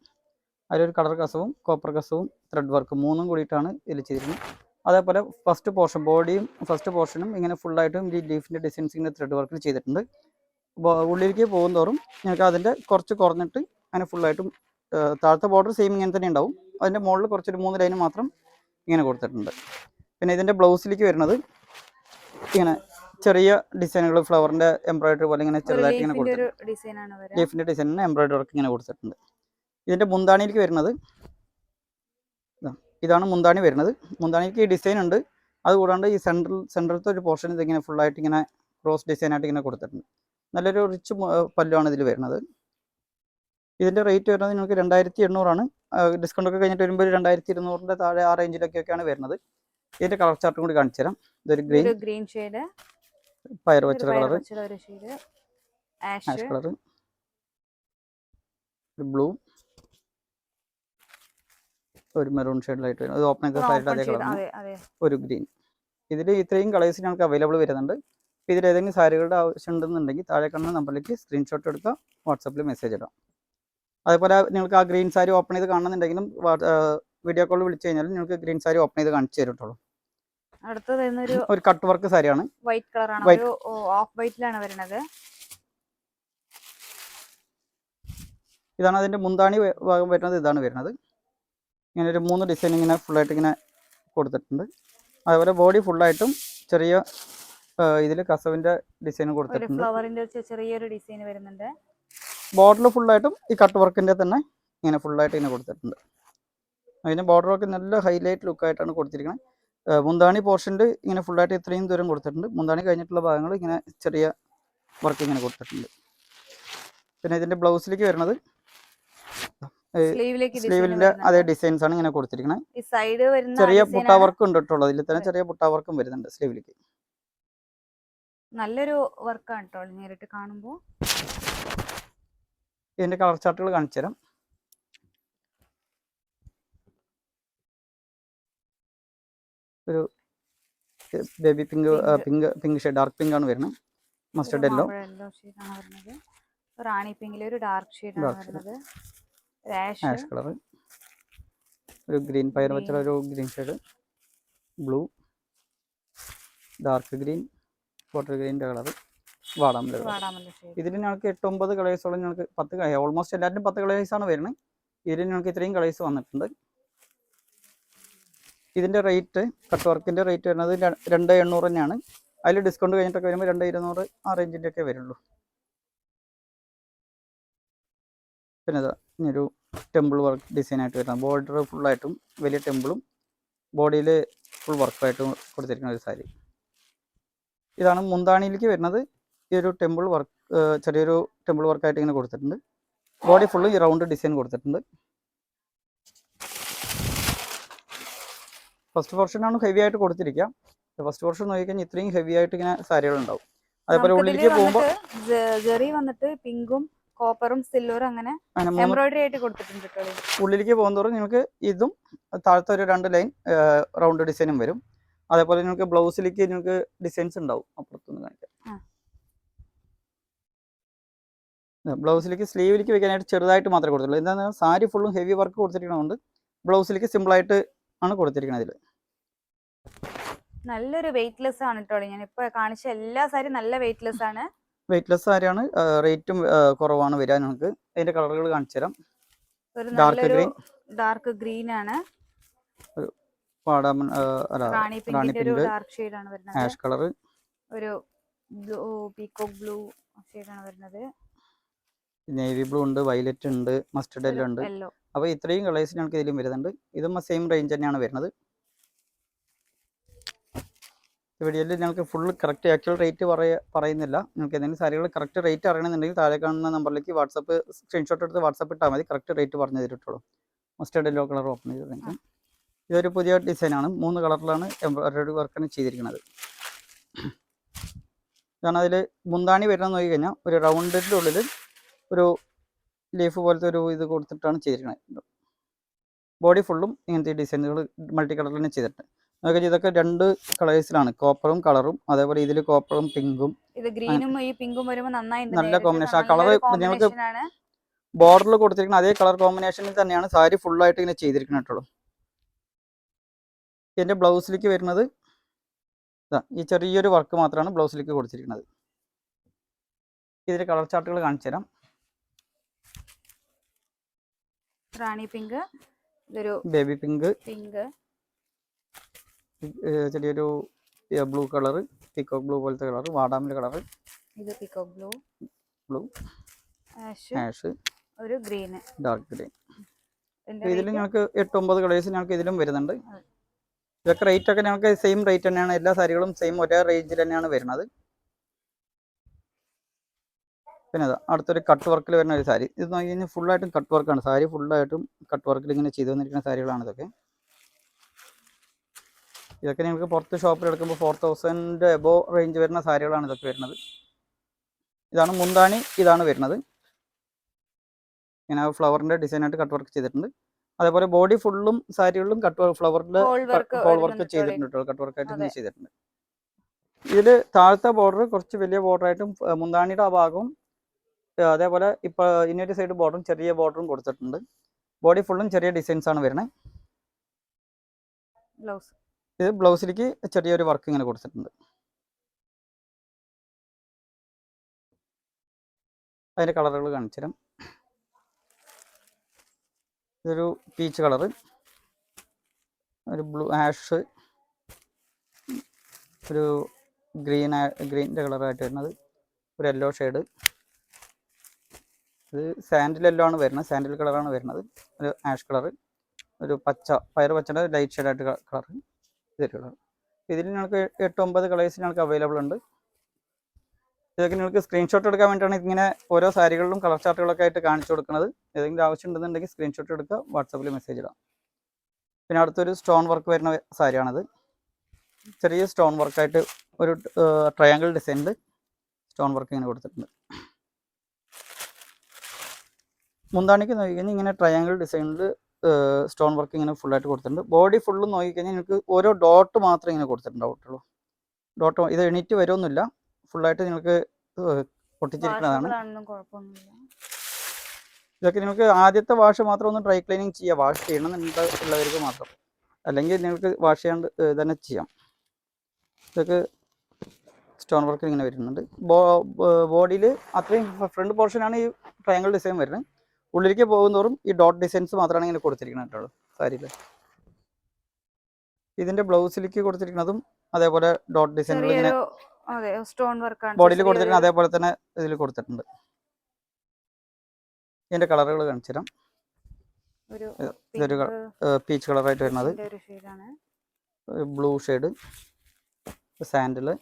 അതിലൊരു കളർ കസവും കോപ്പർ കസവും ത്രെഡ് വർക്കും 3ഉം കൂടിയിട്ടാണ് ഇതിൽ ചെയ്തിരിക്കുന്നത്. അതേപോലെ ഫസ്റ്റ് പോർഷൻ ബോഡിയും ഫസ്റ്റ് പോർഷനും ഇങ്ങനെ ഫുള്ളായിട്ടും ഈ ലീഫിൻ്റെ ഡിസൈൻസ് ഇങ്ങനെ ത്രെഡ് വർക്കിൽ ചെയ്തിട്ടുണ്ട്. ഉള്ളിലേക്ക് പോകുന്തോറും ഞങ്ങൾക്ക് അതിൻ്റെ കുറച്ച് കുറഞ്ഞിട്ട് അങ്ങനെ ഫുള്ളായിട്ടും താഴത്തെ ബോർഡർ സെയിം ഇങ്ങനെ തന്നെ ഉണ്ടാവും. അതിൻ്റെ മുകളിൽ കുറച്ചൊരു 3 ലൈൻ മാത്രം ഇങ്ങനെ കൊടുത്തിട്ടുണ്ട്. പിന്നെ ഇതിൻ്റെ ബ്ലൗസിലേക്ക് വരുന്നത് ഇങ്ങനെ ചെറിയ ഡിസൈനുകൾ ഫ്ലവറിൻ്റെ എംബ്രോയിഡറി പോലെ ഇങ്ങനെ ചെറുതായിട്ട് ഇങ്ങനെ കൊടുത്തിട്ടുണ്ട്. ലീഫിൻ്റെ ഡിസൈനിന് എംബ്രോയിഡറി വർക്ക് ഇങ്ങനെ കൊടുത്തിട്ടുണ്ട്. ഇതിൻ്റെ മുന്താണിയിലേക്ക് വരുന്നത് ഇതാണ് മുന്താണി വരുന്നത്. മുന്താണിക്ക് ഈ ഡിസൈൻ ഉണ്ട്. അതുകൂടാണ്ട് ഈ സെൻട്രലത്തെ ഒരു പോർഷൻ ഇതിങ്ങനെ ഫുള്ളായിട്ട് ഇങ്ങനെ ക്രോസ് ഡിസൈനായിട്ട് ഇങ്ങനെ കൊടുത്തിട്ടുണ്ട്. നല്ലൊരു റിച്ച് പല്ലുമാണ് ഇതിൽ വരുന്നത്. ഇതിൻ്റെ റേറ്റ് വരുന്നത് നിങ്ങൾക്ക് 2800 ഡിസ്കൗണ്ട് ഒക്കെ കഴിഞ്ഞിട്ട് വരുമ്പോൾ 2200 താഴെ ആ റേഞ്ചിലൊക്കെയാണ് വരുന്നത്. ഇതിൻ്റെ കളർ ചാർട്ടും കൂടി കാണിച്ചു തരാം. ഇതൊരു ഗ്രീൻ ഷെയ്ഡ്, പയർ വെച്ചത് കളർ, ആഷ് കളർ, ബ്ലൂ, ഒരു മെറൂൺ ഷെയ്ഡിലായിട്ട് വരും. അത് ഓപ്പൺ ചെയ്ത സൈഡിൽ അതേ കളറാണ്. ഒരു ഗ്രീൻ. ഇതിൽ ഇത്രയും കളേഴ്സ് ഞങ്ങൾക്ക് അവൈലബിൾ വരുന്നുണ്ട്. അപ്പോൾ ഇതിൽ ഏതെങ്കിലും സാരികളുടെ ആവശ്യം ഉണ്ടെന്നുണ്ടെങ്കിൽ താഴെ കാണുന്ന നമ്പറിലേക്ക് സ്ക്രീൻഷോട്ട് എടുക്കുക, വാട്സാപ്പിൽ മെസ്സേജ് ഇടാം. അതേപോലെ നിങ്ങൾക്ക് ആ ഗ്രീൻ സാരി ഓപ്പൺ ചെയ്ത് കാണുന്നുണ്ടെങ്കിലും വീഡിയോ കോൾ വിളിച്ചു കഴിഞ്ഞാലും നിങ്ങൾക്ക് ഗ്രീൻ സാരി ഓപ്പൺ ചെയ്ത് കാണിച്ചു തരുള്ളൂ. ഒരു കട്ട് വർക്ക് സാരിയാണ്. വൈറ്റ് കളറാണ്, ഒരു ഓഫ് വൈറ്റിലാണ് വരുന്നത്. ഇതാണ് അതിൻ്റെ മുന്താണി ഭാഗം വരുന്നത്. ഇതാണ് വരുന്നത്. ഇങ്ങനെ ഒരു 3 ഡിസൈൻ ഇങ്ങനെ ഫുള്ളായിട്ട് ഇങ്ങനെ കൊടുത്തിട്ടുണ്ട്. അതേപോലെ ബോഡി ഫുള്ളായിട്ടും ചെറിയ ഇതിൽ കസവിൻ്റെ ഡിസൈൻ കൊടുത്തിട്ടുണ്ട്. ഫ്ലവറിന്റെ ചെറിയൊരു ഡിസൈൻ വരുന്നുണ്ട്. ബോർഡറിൽ ഫുള്ളായിട്ടും ഈ കട്ട് വർക്കിൻ്റെ തന്നെ ഇങ്ങനെ ഫുള്ളായിട്ട് ഇങ്ങനെ കൊടുത്തിട്ടുണ്ട്. അതിന് ബോർഡർ വർക്ക് നല്ല ഹൈലൈറ്റ് ലുക്കായിട്ടാണ് കൊടുത്തിരിക്കുന്നത്. മുന്താണി പോർഷനിൽ ഇങ്ങനെ ഫുള്ളായിട്ട് ഇത്രയും ദൂരം കൊടുത്തിട്ടുണ്ട്. മുന്താണി കഴിഞ്ഞിട്ടുള്ള ഭാഗങ്ങൾ ഇങ്ങനെ ചെറിയ വർക്ക് ഇങ്ങനെ കൊടുത്തിട്ടുണ്ട്. പിന്നെ ഇതിൻ്റെ ബ്ലൗസിലേക്ക് വരുന്നത് സ്ലീവിന്റെ അതേ ഡിസൈൻസ് ആണ് ഇങ്ങനെ കൊടുത്തിരിക്കുന്നത്. ചെറിയ ബുട്ട വർക്ക് ഉണ്ട് കേട്ടോ. ഇതിൽ തന്നെ ചെറിയ ബുട്ട വർക്കും വരുന്നുണ്ട് സ്ലീവിലേക്ക്. നല്ലൊരു വർക്കാണ് കേട്ടോ നേരിട്ട് കാണുമ്പോൾ. ഇതിന്റെ കളർ ചാർട്ടുകൾ കാണിച്ചു തരാം. ഒരു baby pink Pink. Pink shade dark pink ആണ് വരുന്നത്. മസ്റ്റർഡ് യെല്ലോ ഷെയ്ഡാണ് വരുന്നത്. റാണി പിങ്കിലെ ഒരു ഡാർക്ക് ഷെയ്ഡാണ് വരുന്നത്. ആഷ് കളർ, ഒരു ഗ്രീൻ പയർ വെച്ചുള്ള ഒരു green shade, blue, dark green, bottle ഗ്രീൻ്റെ കളർ, വാടാമല്ല കളർ. ഇതിൽ ഞങ്ങൾക്ക് 8-9 കളേഴ്സോളം ഞങ്ങൾക്ക് 10 ഓൾമോസ്റ്റ് എല്ലാവരും 10 കളേഴ്സാണ് വരുന്നത്. ഇതിൽ ഞങ്ങൾക്ക് ഇത്രയും കളേഴ്സ് വന്നിട്ടുണ്ട്. ഇതിൻ്റെ റേറ്റ് കട്ട് വർക്കിൻ്റെ റേറ്റ് വരുന്നത് 2,800 തന്നെയാണ്. അതിൽ ഡിസ്കൗണ്ട് കഴിഞ്ഞിട്ടൊക്കെ വരുമ്പോൾ 2,200 ആ റേഞ്ചിൻ്റെ ഒക്കെ വരുള്ളൂ. പിന്നെ ഇതൊരു ടെമ്പിൾ വർക്ക് ഡിസൈനായിട്ട് വരുന്നത്, ബോർഡർ ഫുള്ളായിട്ടും വലിയ ടെമ്പിളും ബോഡിയിൽ ഫുൾ വർക്കായിട്ടും കൊടുത്തിരിക്കുന്ന ഒരു സാരി. ഇതാണ് മുന്താണിയിലേക്ക് വരുന്നത്. ഈ ഒരു ടെമ്പിൾ വർക്ക്, ചെറിയൊരു ടെമ്പിൾ വർക്കായിട്ട് ഇങ്ങനെ കൊടുത്തിട്ടുണ്ട്. ബോഡി ഫുള്ള് ഈ റൗണ്ട് ഡിസൈൻ കൊടുത്തിട്ടുണ്ട്. ഫസ്റ്റ് പോർഷനാണ് ഹെവി ആയിട്ട് കൊടുത്തിരിക്കുക. ഫസ്റ്റ് പോർഷൻ നോക്കിക്കഴിഞ്ഞാൽ ഇത്രയും ഹെവി ആയിട്ട് ഇങ്ങനെ സാരികൾ ഉണ്ടാവും. അതേപോലെ ഉള്ളിലേക്ക് പോകുമ്പോൾ പിങ്കും കോപ്പറും സിൽവറും അങ്ങനെ എംബ്രോയിഡറി ആയിട്ട് കൊടുത്തിട്ടുണ്ട്. ഉള്ളിലേക്ക് പോകുന്നതോറും നിങ്ങൾക്ക് ഇതും താഴത്തെ ഒരു 2 ലൈൻ റൗണ്ട് ഡിസൈനും വരും. അതേപോലെ നിങ്ങൾക്ക് ബ്ലൗസിലേക്ക് നിങ്ങൾക്ക് ഡിസൈൻസ് ഉണ്ടാവും. അപ്പുറത്തുനിന്ന് കാണിക്കാം. ബ്ലൗസിലേക്ക് സ്ലീവിലേക്ക് വെക്കാനായിട്ട് ചെറുതായിട്ട് മാത്രമേ കൊടുത്തുള്ളൂ. എന്താണെന്ന് സാരി ഫുള്ളും ഹെവി വർക്ക് കൊടുത്തിരിക്കുന്നതുകൊണ്ട് ബ്ലൗസിലേക്ക് സിമ്പിളായിട്ട് ആണ് കൊടുത്തിരിക്കുന്നത്. ഇതിൽ നല്ലൊരു വെയിറ്റ്ലെസ് ആണ് കേട്ടോ. ഞാൻ ഇപ്പൊ കാണിച്ച എല്ലാ സാരി നല്ല വെയിറ്റ്ലെസ് ആണ്. വെയിറ്റ്ലെസ് സാരിയാണ്. റേറ്റും കുറവാണ് വരിക. നമുക്ക് അതിന്റെ കളറുകൾ കാണിച്ചു തരാം. ഡാർക്ക് ഗ്രീൻ ആണ്, റാണി പിങ്ക്, ആഷ് കളർ, ഒരു ബ്ലൂ പീകോക്ക് ബ്ലൂ ഷെയ്ഡാണ് വരുന്നത്. നേവി ബ്ലൂ ഉണ്ട്, വയലറ്റ് ഉണ്ട്, മസ്റ്റർഡ് യെല്ലോ ഉണ്ട്. അപ്പോൾ ഇത്രയും കളേഴ്സ് ഞങ്ങൾക്ക് ഇതിലും വരുന്നുണ്ട്. ഇതും സെയിം റേഞ്ച് തന്നെയാണ് വരുന്നത്. വീഡിയോയിൽ ഞങ്ങൾക്ക് ഫുൾ കറക്റ്റ് ആക്ച്വൽ റേറ്റ് പറയുന്നില്ല. നിങ്ങൾക്ക് എന്തെങ്കിലും സാരികൾ കറക്റ്റ് റേറ്റ് അറിയണമെന്നുണ്ടെങ്കിൽ താഴെ കാണുന്ന നമ്പറിലേക്ക് വാട്സപ്പ് സ്ക്രീൻഷോട്ട് എടുത്ത് വാട്സപ്പ് ഇട്ടാൽ മതി. കറക്റ്റ് റേറ്റ് പറഞ്ഞു തരുള്ളൂ. മസ്റ്റർഡ് യെല്ലോ കളർ ഓപ്പൺ ചെയ്തിട്ടുണ്ട്. ഇതൊരു പുതിയ ഡിസൈനാണ്. 3 കളറിലാണ് എംബ്രോയിഡറി വർക്കാണ് ചെയ്തിരിക്കുന്നത്. കാരണം അതിൽ മുന്താണി വരുന്നത് നോക്കി കഴിഞ്ഞാൽ ഒരു റൗണ്ടിൻ്റെ ഉള്ളിൽ ഒരു ലീഫ് പോലത്തെ ഒരു ഇത് കൊടുത്തിട്ടാണ് ചെയ്തിരിക്കുന്നത്. ബോഡി ഫുള്ളും ഇങ്ങനത്തെ ഡിസൈനുകൾ മൾട്ടി കളറിൽ തന്നെ ചെയ്തിട്ടുണ്ട്. നോക്കി ഇതൊക്കെ 2 കളേഴ്സിലാണ്, കോപ്പറും കളറും. അതേപോലെ ഇതിൽ കോപ്പറും പിങ്കും, നല്ല കോമ്പിനേഷൻ. ആ കളർ നിങ്ങൾക്ക് ബോർഡറിൽ കൊടുത്തിരിക്കുന്ന അതേ കളർ കോമ്പിനേഷനിൽ തന്നെയാണ് സാരി ഫുള്ളായിട്ട് ഇങ്ങനെ ചെയ്തിരിക്കുന്നുള്ളൂ. ഇതിൻ്റെ ബ്ലൗസിലേക്ക് വരുന്നത് ഈ ചെറിയൊരു വർക്ക് മാത്രമാണ് ബ്ലൗസിലേക്ക് കൊടുത്തിരിക്കുന്നത്. ഇതിൻ്റെ കളർ ചാർട്ടുകൾ കാണിച്ചു തരാം. റാണി പിങ്ക്, ഇതൊരു ബേബി പിങ്ക്, ചെറിയൊരു ബ്ലൂ കളർ, പീകോക്ക് ബ്ലൂ പോലത്തെ കളർ, വാടാമല കളർ, ഇത് പീകോക്ക് ബ്ലൂ, ആഷ്, ഒരു ഗ്രീൻ, ഡാർക്ക് ഗ്രീൻ. ഇതിൽ ഞങ്ങൾക്ക് 8-9 കളേഴ്സ് ഞങ്ങൾക്ക് ഇതിലും വരുന്നുണ്ട്. ഇതൊക്കെ റേറ്റ് ഒക്കെ ഞങ്ങൾക്ക് സെയിം റേറ്റ് തന്നെയാണ്. എല്ലാ സാരികളും സെയിം ഒരേ റേഞ്ചിൽ തന്നെയാണ് വരുന്നത്. പിന്നെ അടുത്തൊരു കട്ട് വർക്കിൽ വരുന്ന ഒരു സാരി. ഇത് നോക്കി കഴിഞ്ഞാൽ ഫുള്ളായിട്ടും കട്ട് വർക്കാണ്. സാരി ഫുള്ളായിട്ടും കട്ട് വർക്കിൽ ഇങ്ങനെ ചെയ്തു വന്നിരിക്കുന്ന സാരികളാണ് ഇതൊക്കെ. ഇതൊക്കെ നിങ്ങൾക്ക് പുറത്ത് ഷോപ്പിൽ എടുക്കുമ്പോൾ 4,000 എബോവ് റേഞ്ച് വരുന്ന സാരികളാണ് ഇതൊക്കെ വരുന്നത്. ഇതാണ് മുന്താണി, ഇതാണ് വരുന്നത്. ഇങ്ങനെ ഫ്ലവറിൻ്റെ ഡിസൈനായിട്ട് കട്ട് വർക്ക് ചെയ്തിട്ടുണ്ട്. അതേപോലെ ബോഡി ഫുള്ളും സാരികളിലും ഫ്ലവറിൻ്റെ ഹോൾ വർക്ക് ചെയ്തിട്ടുണ്ട്. കട്ട് വർക്കായിട്ട് ഇങ്ങനെ ചെയ്തിട്ടുണ്ട്. ഇതിൽ താഴത്തെ ബോർഡർ കുറച്ച് വലിയ ബോർഡറായിട്ടും മുന്താണിയുടെ ആ ഭാഗവും അതേപോലെ ഇപ്പോൾ ഇന്നൊരു സൈഡ് ബോർഡറും ചെറിയ ബോർഡറും കൊടുത്തിട്ടുണ്ട്. ബോഡി ഫുള്ളും ചെറിയ ഡിസൈൻസ് ആണ് വരുന്നത്. ഇത് ബ്ലൗസിലേക്ക് ചെറിയൊരു വർക്ക് ഇങ്ങനെ കൊടുത്തിട്ടുണ്ട്. അതിൻ്റെ കളറുകൾ കാണിച്ചു തരാം. ഇതൊരു പീച്ച് കളറ്, ഒരു ബ്ലൂ ആഷ്, ഒരു ഗ്രീൻ്റെ കളറായിട്ട് വരുന്നത്, ഒരു യെല്ലോ ഷെയ്ഡ്. ഇത് സാൻഡിൽ യെല്ലോ ആണ് വരുന്നത്, സാൻഡിൽ കളറാണ് വരുന്നത്. ഒരു ആഷ് കളറ്, ഒരു പയർ പച്ചയുടെ ലൈറ്റ് ഷെയ്ഡായിട്ട് കളറ്, ഇതൊരു കളർ. ഇതിൽ ഞങ്ങൾക്ക് 8-9 കളേഴ്സ് ഞങ്ങൾക്ക് അവൈലബിൾ ഉണ്ട്. ഇതൊക്കെ നിങ്ങൾക്ക് സ്ക്രീൻഷോട്ട് എടുക്കാൻ വേണ്ടിയിട്ടാണ് ഇങ്ങനെ ഓരോ സാരികളിലും കളർ ചാർട്ടുകളൊക്കെ ആയിട്ട് കാണിച്ചു കൊടുക്കുന്നത്. ഏതെങ്കിലും ആവശ്യം ഉണ്ടെന്നുണ്ടെങ്കിൽ സ്ക്രീൻഷോട്ട് എടുക്കുക, വാട്സാപ്പിൽ മെസ്സേജ് ഇടാം. പിന്നെ അടുത്തൊരു സ്റ്റോൺ വർക്ക് വരുന്ന സാരിയാണിത്. ചെറിയ സ്റ്റോൺ വർക്കായിട്ട് ഒരു ട്രയാങ്കിൾ ഡിസൈനിൽ സ്റ്റോൺ വർക്ക് ഇങ്ങനെ കൊടുത്തിട്ടുണ്ട്. മുന്താണിക്ക് നോക്കിക്കഴിഞ്ഞാൽ ഇങ്ങനെ ട്രയാങ്കിൾ ഡിസൈനിൽ സ്റ്റോൺ വർക്ക് ഇങ്ങനെ ഫുള്ളായിട്ട് കൊടുത്തിട്ടുണ്ട്. ബോഡി ഫുള്ളും നോക്കിക്കഴിഞ്ഞാൽ നിങ്ങൾക്ക് ഓരോ ഡോട്ട് മാത്രമേ ഇങ്ങനെ കൊടുത്തിട്ടുണ്ടാവുള്ളൂ. ഡോട്ട് ഇത് എണീറ്റ് വരുമൊന്നുമില്ല, ഫുള്ളായിട്ട് നിങ്ങൾക്ക് ഒട്ടിച്ചിരിക്കുന്നതാണ്. ഇതൊക്കെ നിങ്ങൾക്ക് ആദ്യത്തെ വാഷ് മാത്രം ഒന്ന് ഡ്രൈ ക്ലീനിങ് ചെയ്യാം, വാഷ് ചെയ്യണമെന്നുള്ളവർക്ക് മാത്രം, അല്ലെങ്കിൽ നിങ്ങൾക്ക് വാഷ് ചെയ്യാണ്ട് തന്നെ ചെയ്യാം. ഇതൊക്കെ സ്റ്റോൺ വർക്ക് ഇങ്ങനെ വരുന്നുണ്ട്. ബോഡിയിൽ അത്രയും ഫ്രണ്ട് പോർഷനാണ് ഈ ട്രയാങ്കിൾ ഡിസൈൻ വരുന്നത്. ഉള്ളിലേക്ക് പോകുന്നതോറും ഈ ഡോട്ട് ഡിസൈൻസ് മാത്രമാണ് ഇങ്ങനെ കൊടുത്തിരിക്കുന്നത് കേട്ടോ സാരിയിൽ. ഇതിൻ്റെ ബ്ലൗസിലേക്ക് കൊടുത്തിരിക്കുന്നതും അതേപോലെ ഡോട്ട് ഡിസൈനുകൾ ഇങ്ങനെ ബോഡിയിൽ കൊടുത്തിരിക്കുന്നത് അതേപോലെ തന്നെ ഇതിൽ കൊടുത്തിട്ടുണ്ട്. ഇതിൻ്റെ കളറുകൾ കാണിച്ചു തരാം. ഇതൊരു പീച്ച് കളറായിട്ട് വരുന്നത്, ബ്ലൂ ഷെയ്ഡ്, സാൻഡില്,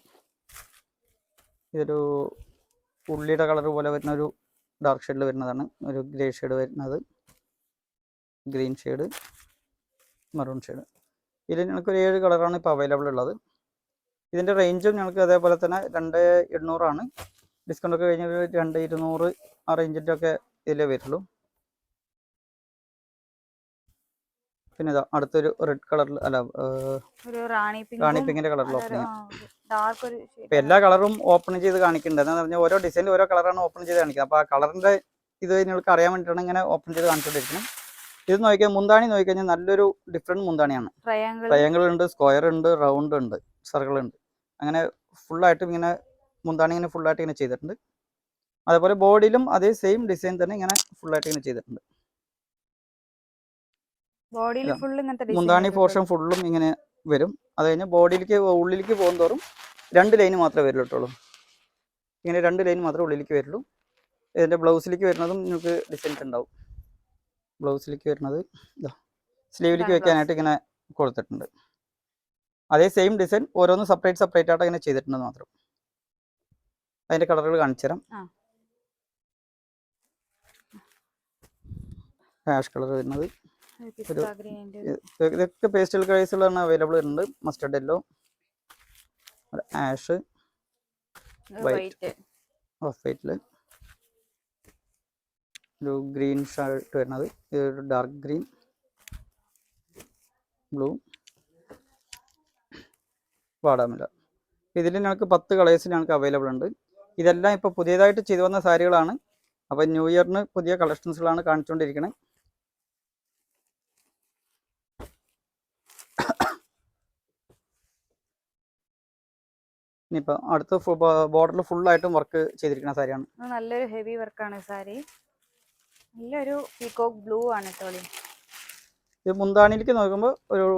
ഇതൊരു ഉള്ളിയുടെ കളർ പോലെ വരുന്ന ഒരു ഡാർക്ക് ഷെയ്ഡിൽ വരുന്നതാണ്, ഒരു ഗ്രേ ഷെയ്ഡ് വരുന്നത്, ഗ്രീൻ ഷെയ്ഡ്, മറൂൺ ഷെയ്ഡ്. ഇതിൽ ഞങ്ങൾക്കൊരു 7 കളറാണ് ഇപ്പോൾ അവൈലബിൾ ഉള്ളത്. ഇതിൻ്റെ റേഞ്ചും ഞങ്ങൾക്ക് അതേപോലെ തന്നെ 2800 ഡിസ്കൗണ്ട് ഒക്കെ കഴിഞ്ഞ 2200 ആ റേഞ്ചിൻ്റെ ഒക്കെ ഇതിലേ വരുള്ളൂ. പിന്നെ ഇതാ അടുത്തൊരു റെഡ് കളറിൽ അല്ല റാണി പിങ്കിൻ്റെ കളറിൽ ഓപ്പൺ ഇപ്പം എല്ലാ കളറും ഓപ്പൺ ചെയ്ത് കാണിക്കുന്നുണ്ട്. എന്താണെന്ന് പറഞ്ഞാൽ ഓരോ ഡിസൈനിൽ ഓരോ കളറാണ് ഓപ്പൺ ചെയ്ത് കാണിക്കുക. അപ്പോൾ ആ കളറിൻ്റെ ഇത് നിങ്ങൾക്ക് അറിയാൻ വേണ്ടിയിട്ടാണ് ഇങ്ങനെ ഓപ്പൺ ചെയ്ത് കാണിച്ചുകൊണ്ടിരിക്കുന്നത്. ഇത് നോക്കിയാൽ മുന്താണി നോക്കിക്കഴിഞ്ഞാൽ നല്ലൊരു ഡിഫറെൻറ്റ് മുന്താണിയാണ്. ട്രയാങ്കിൾ ഉണ്ട്, സ്ക്വയർ ഉണ്ട്, റൗണ്ട് ഉണ്ട്, സർക്കിൾ ഉണ്ട്, അങ്ങനെ ഫുള്ളായിട്ട് ഇങ്ങനെ മുന്താണി ഇങ്ങനെ ഫുള്ളായിട്ട് ഇങ്ങനെ ചെയ്തിട്ടുണ്ട്. അതേപോലെ ബോഡിയിലും അതേ സെയിം ഡിസൈൻ തന്നെ ഇങ്ങനെ ഫുള്ളായിട്ട് ഇങ്ങനെ ചെയ്തിട്ടുണ്ട്. മുന്താണി പോർഷൻ ഫുള്ളും ഇങ്ങനെ വരും. അത് കഴിഞ്ഞ് ഉള്ളിലേക്ക് പോകുന്നതോറും 2 ലൈന് മാത്രമേ വരുള്ളൂ കേട്ടോളൂ. ഇങ്ങനെ 2 ലൈൻ മാത്രമേ ഉള്ളിലേക്ക് വരുള്ളൂ. ഇതിൻ്റെ ബ്ലൗസിലേക്ക് വരുന്നതും നിങ്ങൾക്ക് ഡിസൈൻസ് ഉണ്ടാവും. ബ്ലൗസിലേക്ക് വരുന്നത് ഇതാ സ്ലീവിലേക്ക് വെക്കാനായിട്ട് ഇങ്ങനെ കൊടുത്തിട്ടുണ്ട്. അതേ സെയിം ഡിസൈൻ ഓരോന്ന് സെപ്പറേറ്റ് ആയിട്ട് ഇങ്ങനെ ചെയ്തിട്ടുണ്ടെന്ന് മാത്രം. അതിൻ്റെ കളറുകൾ കാണിച്ചു തരാം. ഹാഷ് കളർ വരുന്നത്, ഇതൊക്കെ പേസ്റ്റൽ കളേഴ്സുകളാണ് അവൈലബിൾ വരുന്നത്. Mustard yellow, ash, white, off വൈറ്റിൽ ഒരു ഗ്രീൻ ഷർട്ട് വരുന്നത്, ഇതൊരു ഡാർക്ക് ഗ്രീൻ, ബ്ലൂ, വാടാമല. ഇതിൽ ഞങ്ങൾക്ക് 10 കളേഴ്സ് ഞങ്ങൾക്ക് അവൈലബിൾ ഉണ്ട്. ഇതെല്ലാം ഇപ്പോൾ പുതിയതായിട്ട് ചെയ്തു വന്ന സാരികളാണ്. അപ്പോൾ ന്യൂ ഇയറിന് പുതിയ കളക്ഷൻസുകളാണ് കാണിച്ചുകൊണ്ടിരിക്കുന്നത്. ഇനിയിപ്പോൾ അടുത്ത ബോർഡറിൽ ഫുള്ളായിട്ടും വർക്ക് ചെയ്തിരിക്കുന്ന സാരിയാണ്. നല്ലൊരു ഹെവി വർക്കാണ് സാരി, നല്ലൊരു പീകോക്ക് ബ്ലൂ ആണ് കേട്ടോ. ഇത് മുന്താണിയിലേക്ക് നോക്കുമ്പോൾ ഒരു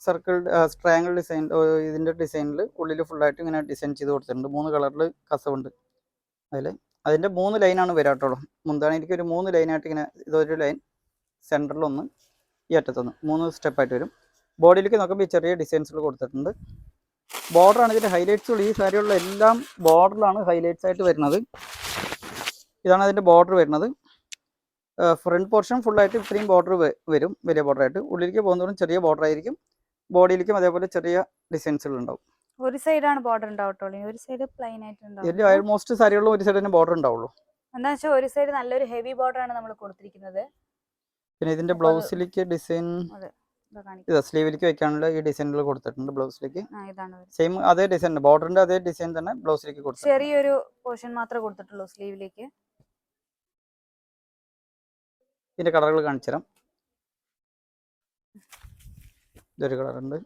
സർക്കിൾ ട്രയാങ്കിൾ ഡിസൈൻ, ഇതിൻ്റെ ഡിസൈനിൽ ഉള്ളിൽ ഫുള്ളായിട്ട് ഇങ്ങനെ ഡിസൈൻ ചെയ്ത് കൊടുത്തിട്ടുണ്ട്. 3 കളറിൽ കസവുണ്ട് അതിൻ്റെ 3 ലൈനാണ് വരാട്ടുള്ളൂ. മുന്താണിയിലേക്ക് ഒരു 3 ലൈനായിട്ട് ഇങ്ങനെ, ഇതൊരു ലൈൻ സെൻറ്ററിലൊന്ന് ഈ അറ്റത്തൊന്ന് 3 സ്റ്റെപ്പായിട്ട് വരും. ബോഡിയിലേക്ക് നോക്കുമ്പോൾ ഈ ചെറിയ ഡിസൈൻസുകൾ കൊടുത്തിട്ടുണ്ട്. ബോർഡറാണ് ഇതിൻ്റെ ഹൈലൈറ്റ്സുകൾ. ഈ സാരിയുള്ള എല്ലാം ബോർഡറിലാണ് ഹൈലൈറ്റ്സ് ആയിട്ട് വരുന്നത്. ഇതാണ് അതിൻ്റെ ബോർഡർ വരുന്നത്. ഫ്രണ്ട് പോർഷൻ ഫുള്ളായിട്ട് ഇത്രയും ബോർഡർ വരും, വലിയ ബോർഡറായിട്ട്. ഉള്ളിലേക്ക് പോകുന്നതോറും ചെറിയ ബോർഡർ ആയിരിക്കും. ബോഡിയിലേക്കും അതേപോലെ ചെറിയ ഡിസൈൻസുകൾ ഉണ്ടാവും. ഒരു സൈഡാണ് ബോർഡർ ഉണ്ടാവട്ടോ, ഒരു സൈഡ് പ്ലെയിൻ ആയിട്ട് ഉണ്ടാവും. ഓൾമോസ്റ്റ് സാരികളിലും ഒരു സൈഡ് തന്നെ ബോർഡർ ഉണ്ടാവുള്ളൂ. എന്താ വെച്ചാൽ ഒരു സൈഡ് നല്ലൊരു ഹെവി ബോർഡർ ആണ് നമ്മൾ കൊടുത്തിരിക്കുന്നത്. പിന്നെ ഇതിന്റെ ബ്ലൗസിലേക്ക് ഡിസൈൻ ഇതാ സ്ലീവിലേക്ക് വെക്കാനുള്ള ഈ ഡിസൈനുകൾ കൊടുത്തിട്ടുണ്ട്. ബ്ലൗസിലേക്ക് സെയിം അതേ ഡിസൈൻ, ബോർഡറിന്റെ അതേ ഡിസൈൻ തന്നെ ബ്ലൗസിലേക്ക് കൊടുത്തിട്ടുണ്ട്. ചെറിയൊരു പോർഷൻ മാത്രമേ കൊടുത്തിട്ടുള്ളൂ സ്ലീവിലേക്ക്. ഇതിന്റെ കളറുകൾ കാണിച്ചു തരാം. ഇതൊരു കളറുണ്ട്,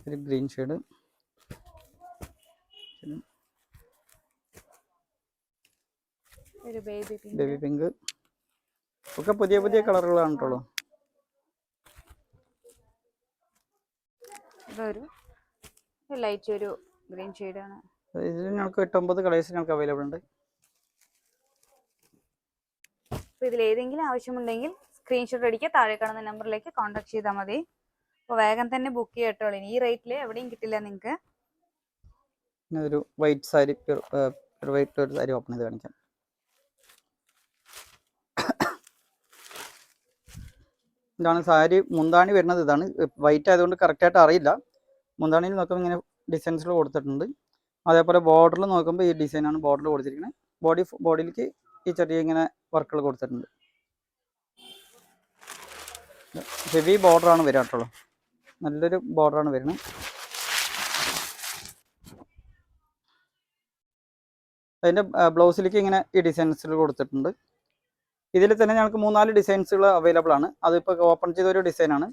ഒരു ഗ്രീൻ ഷെയ്ഡ്, ബേബി പിങ്ക്, ഒക്കെ പുതിയ പുതിയ കളറുകളാണ് കേട്ടോ. ലൈറ്റ് ഒരു ഗ്രീൻ ഷെയ്ഡാണ്. ഇതിൽ ഞങ്ങൾക്ക് 8-9 കളേഴ്സ് ഞങ്ങൾക്ക് അവൈലബിൾ ഉണ്ട്. അപ്പോൾ ഇതിൽ ഏതെങ്കിലും ആവശ്യമുണ്ടെങ്കിൽ സ്ക്രീൻഷോട്ട് അടിക്കുക, താഴെ കാണുന്ന നമ്പറിലേക്ക് കോൺടാക്ട് ചെയ്താൽ മതി. അപ്പോൾ വേഗം തന്നെ ബുക്ക് ചെയ്യട്ടോളൂ. ഈ റേറ്റിൽ എവിടെയും കിട്ടില്ല നിങ്ങൾക്ക്. ഒരു വൈറ്റ് സാരി, വൈറ്റ് ഒരു സാരി ഓപ്പൺ ചെയ്ത് കാണിക്കാം. ഇതാണ് സാരി. മുന്താണി വരുന്നത് ഇതാണ്. വൈറ്റ് ആയതുകൊണ്ട് കറക്റ്റായിട്ട് അറിയില്ല. മുന്താണിയിൽ നോക്കുമ്പോൾ ഇങ്ങനെ ഡിസൈൻസുകൾ കൊടുത്തിട്ടുണ്ട്. അതേപോലെ ബോർഡറിൽ നോക്കുമ്പോൾ ഈ ഡിസൈനാണ് ബോർഡറിൽ കൊടുത്തിരിക്കുന്നത്. ബോഡിയിലേക്ക് ഈ ചെറിയ ഇങ്ങനെ വർക്കുകൾ കൊടുത്തിട്ടുണ്ട്. ഹെവി ബോർഡറാണ് വരാട്ടുള്ളൂ, നല്ലൊരു ബോർഡറാണ് വരുന്നത്. അതിൻ്റെ ബ്ലൗസിലേക്ക് ഇങ്ങനെ ഈ ഡിസൈൻസിൽ കൊടുത്തിട്ടുണ്ട്. ഇതിൽ തന്നെ ഞങ്ങൾക്ക് 3-4 ഡിസൈൻസുകൾ അവൈലബിൾ ആണ്. അതിപ്പോൾ ഓപ്പൺ ചെയ്ത ഒരു ഡിസൈനാണ്.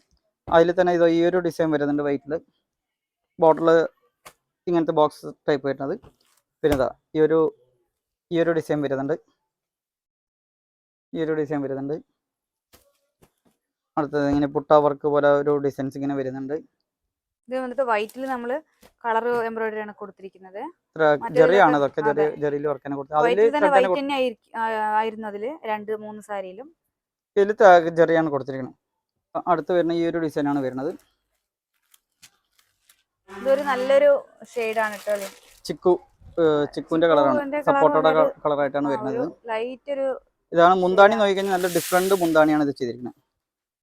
അതിൽ തന്നെ ഇത് ഈ ഒരു ഡിസൈൻ വരുന്നുണ്ട് വൈറ്റിൽ, ബോർഡറിൽ ഇങ്ങനത്തെ ബോക്സ് ടൈപ്പ് വരുന്നത്. പിന്നെ ഇതാ ഈ ഒരു ഡിസൈൻ വരുന്നുണ്ട്. അടുത്തത് ഇങ്ങനെ പുട്ട വർക്ക് പോലെ ഒരു ഡിസൈൻസ് ഇങ്ങനെ വരുന്നുണ്ട്. ഇത് വന്നിട്ട് വൈറ്റിൽ നമ്മൾ കളർ എംബ്രോയിഡറി ആണ് കൊടുത്തിരിക്കുന്നത്. ജെറിയാണ് ഇതൊക്കെ, ജെറിയിൽ വർക്കാണ് കൊടുത്തത്. ആയിരുന്നു അതിൽ 2-3 സാരിയിലും ഇതിൽ ജെറിയാണ് കൊടുത്തിരിക്കുന്നത്. അടുത്ത് വരുന്ന ഈ ഒരു ഡിസൈനാണ് വരുന്നത്. ഇതൊരു നല്ലൊരു ഷെയ്ഡാണ് കേട്ടോ. ചിക്കുവിന്റെ കളറാണ്, സപ്പോർട്ടോടെ കളറായിട്ടാണ് വരുന്നത്. ലൈറ്റ് ഒരു ഇതാണ് മുന്താണി. നോക്കിക്കഴിഞ്ഞാൽ നല്ല ഡിഫറെന്റ് മുന്താണിയാണ് ഇത് ചെയ്തിരിക്കുന്നത്.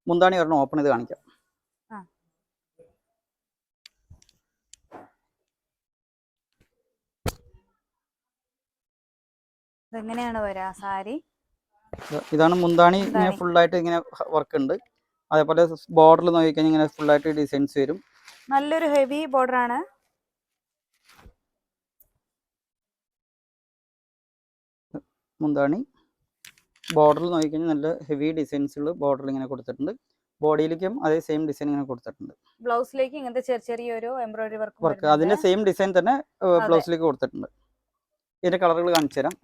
മുന്താണി ഒരെണ്ണം ഓപ്പൺ ചെയ്ത് കാണിക്കാം. ഇതെങ്ങനെയാണ് വരാ സാരി? ഇതാണ് മുന്താണി. ഇങ്ങനെ ഫുള്ളായിട്ട് ഇങ്ങനെ വർക്ക് ഉണ്ട്. അതേപോലെ ബോർഡറിൽ നോക്കിക്കഴിഞ്ഞാൽ ഇങ്ങനെ ഫുള്ളായിട്ട് ഡിസൈൻസ് വരും. നല്ലൊരു ഹെവി ബോർഡർ ആണ്. മുന്താണി ബോർഡറിൽ നോക്കിക്കഴിഞ്ഞാൽ നല്ല ഹെവി ഡിസൈൻസുകൾ ബോർഡറിൽ ഇങ്ങനെ കൊടുത്തിട്ടുണ്ട്. ബോഡിയിലേക്കും അതേ സെയിം ഡിസൈൻ ഇങ്ങനെ കൊടുത്തിട്ടുണ്ട്. ബ്ലൗസിലേക്ക് ഇങ്ങനത്തെ ചെറിയൊരു എംബ്രോയിഡറി വർക്ക് അതിന്റെ സെയിം ഡിസൈൻ തന്നെ ബ്ലൗസിലേക്ക് കൊടുത്തിട്ടുണ്ട്. ഇതിന്റെ കളറുകൾ കാണിച്ചു തരാം.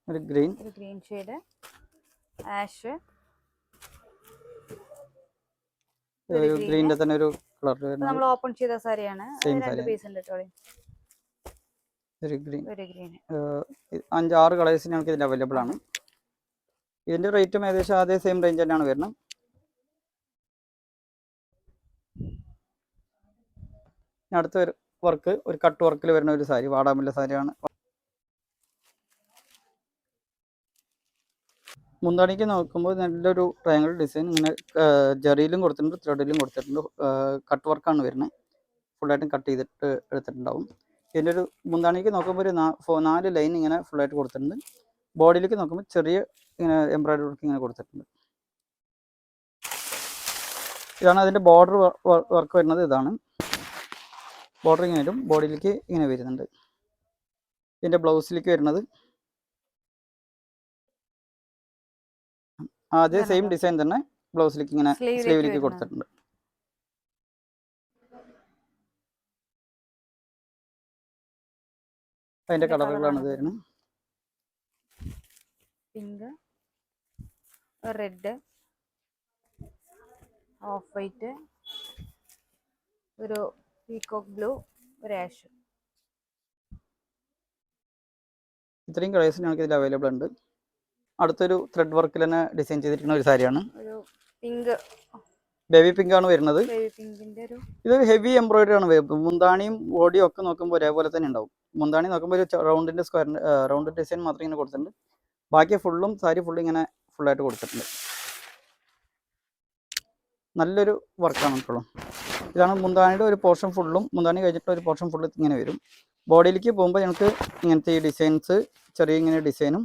ഒരു ഗ്രീൻ ഷെയ്ഡ്, ആഷ്, ഗ്രീനിന്റെ തന്നെ ഒരു കളർ വരുന്നത്. നമ്മൾ ഓപ്പൺ ചെയ്ത സാരിയാണ്. രണ്ട് പീസ് ഉണ്ട് കേട്ടോ. ഒരു ഗ്രീൻ 5-6 കളേഴ്സ് ഞങ്ങൾക്ക് ഇതിൽ അവൈലബിൾ ആണ്. ഇതിന്റെ റേറ്റും ഏകദേശം അതേ സെയിം റേഞ്ച് തന്നെയാണ് വരുന്നത്. അടുത്ത വർക്ക് ഒരു കട്ട് വർക്കിൽ വരുന്ന ഒരു സാരി, വാടാമുല്ല സാരിയാണ്. മുന്താണിക്ക് നോക്കുമ്പോൾ നല്ലൊരു ട്രയാങ്കിൾ ഡിസൈൻ ഇങ്ങനെ ജറിയിലും കൊടുത്തിട്ടുണ്ട്, ത്രെഡിലും കൊടുത്തിട്ടുണ്ട്. കട്ട് വർക്കാണ് വരുന്നത്. ഫുള്ളായിട്ടും കട്ട് ചെയ്തിട്ട് എടുത്തിട്ടുണ്ടാവും. ഇതിൻ്റെ ഒരു മുന്താണിക്ക് നോക്കുമ്പോൾ ഒരു 4 ലൈൻ ഇങ്ങനെ ഫുള്ളായിട്ട് കൊടുത്തിട്ടുണ്ട്. ബോഡിയിലേക്ക് നോക്കുമ്പോൾ ചെറിയ ഇങ്ങനെ എംബ്രോയിഡറി വർക്ക് ഇങ്ങനെ കൊടുത്തിട്ടുണ്ട്. ഇതാണ് അതിൻ്റെ ബോർഡർ വർക്ക് വരുന്നത്. ഇതാണ് ബോർഡർ ഇങ്ങനെ വരും, ബോഡിയിലേക്ക് ഇങ്ങനെ വരുന്നുണ്ട്. ഇതിൻ്റെ ബ്ലൗസിലേക്ക് വരുന്നത് അതേ സെയിം ഡിസൈൻ തന്നെ ബ്ലൗസിലേക്ക് ഇങ്ങനെ സ്ലീവിലേക്ക് കൊടുത്തിട്ടുണ്ട്. അതിന്റെ കളറുകളാണ് ഇത് വരുന്നത്. പിങ്ക്, റെഡ്, ഓഫ് വൈറ്റ്, ഒരു പീകോക്ക് ബ്ലൂ, ഒരു ആഷ്. ഇത്രയും കളേഴ്സ് ഞങ്ങൾക്ക് ഇതിൽ അവൈലബിൾ ഉണ്ട്. അടുത്തൊരു ത്രെഡ് വർക്കിൽ തന്നെ ഡിസൈൻ ചെയ്തിരിക്കുന്ന ഒരു സാരിയാണ്. ബേബി പിങ്ക് ആണ് വരുന്നത്. ഇത് ഹെവി എംബ്രോയിഡറി ആണ് വരുന്നത്. മുന്താണിയും ബോഡിയും ഒക്കെ നോക്കുമ്പോൾ ഒരേപോലെ തന്നെ ഉണ്ടാവും. മുന്താണി നോക്കുമ്പോൾ ഒരു റൗണ്ടിന്റെ റൗണ്ട് ഡിസൈൻ മാത്രം ഇങ്ങനെ കൊടുത്തിട്ടുണ്ട്. ബാക്കി ഫുള്ളും സാരി ഫുള്ളും ഇങ്ങനെ ഫുള്ളായിട്ട് കൊടുത്തിട്ടുണ്ട്. നല്ലൊരു വർക്കാണ് ഇപ്പോഴും. ഇതാണ് മുന്താണിയുടെ ഒരു പോർഷൻ ഫുള്ളും. മുന്താണി കഴിഞ്ഞിട്ട് ഒരു പോർഷൻ ഫുള്ള് ഇങ്ങനെ വരും. ബോഡിയിലേക്ക് പോകുമ്പോൾ ഞങ്ങൾക്ക് ഇങ്ങനത്തെ ഈ ഡിസൈൻസ്, ചെറിയ ഇങ്ങനെ ഡിസൈനും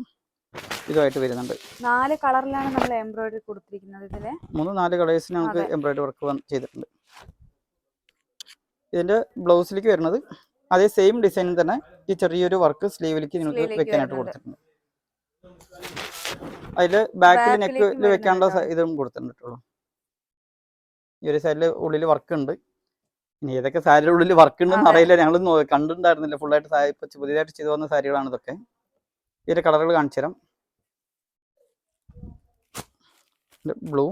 ഇതുമായിട്ട് വരുന്നുണ്ട്. 4 കളറിലാണ് നമ്മൾ എംബ്രോയിഡറി കൊടുത്തിരിക്കുന്നത്. ഇതിലെ 3-4 കളേഴ്സ് ഞങ്ങൾക്ക് എംബ്രോയിഡറി വർക്ക് ചെയ്തിട്ടുണ്ട്. ഇതിന്റെ ബ്ലൗസിലേക്ക് വരുന്നത് അതേ സെയിം ഡിസൈനിൽ തന്നെ ഈ ചെറിയൊരു വർക്ക് സ്ലീവിലേക്ക് നിങ്ങൾക്ക് വെക്കാനായിട്ട് കൊടുത്തിട്ടുണ്ട്. അതിൽ ബാക്കിൽ നെക്കിൽ വെക്കാനുള്ള ഇതും കൊടുത്തിട്ടുള്ളൂ. ഈ ഒരു സൈഡിൽ ഉള്ളിൽ വർക്ക് ഉണ്ട്. ഇനി ഏതൊക്കെ സാരിയുടെ ഉള്ളിൽ വർക്ക് ഉണ്ടെന്ന് അറിയില്ല, ഞങ്ങൾ കണ്ടിട്ടുണ്ടായിരുന്നില്ല. ഫുള്ളായിട്ട് സാരി ഇപ്പൊ പുതിയതായിട്ട് ചെയ്തു വന്ന സാരികളാണ് ഇതൊക്കെ. ഇതിന്റെ കളറുകൾ കാണിച്ചു തരാം. ബ്ലൂ,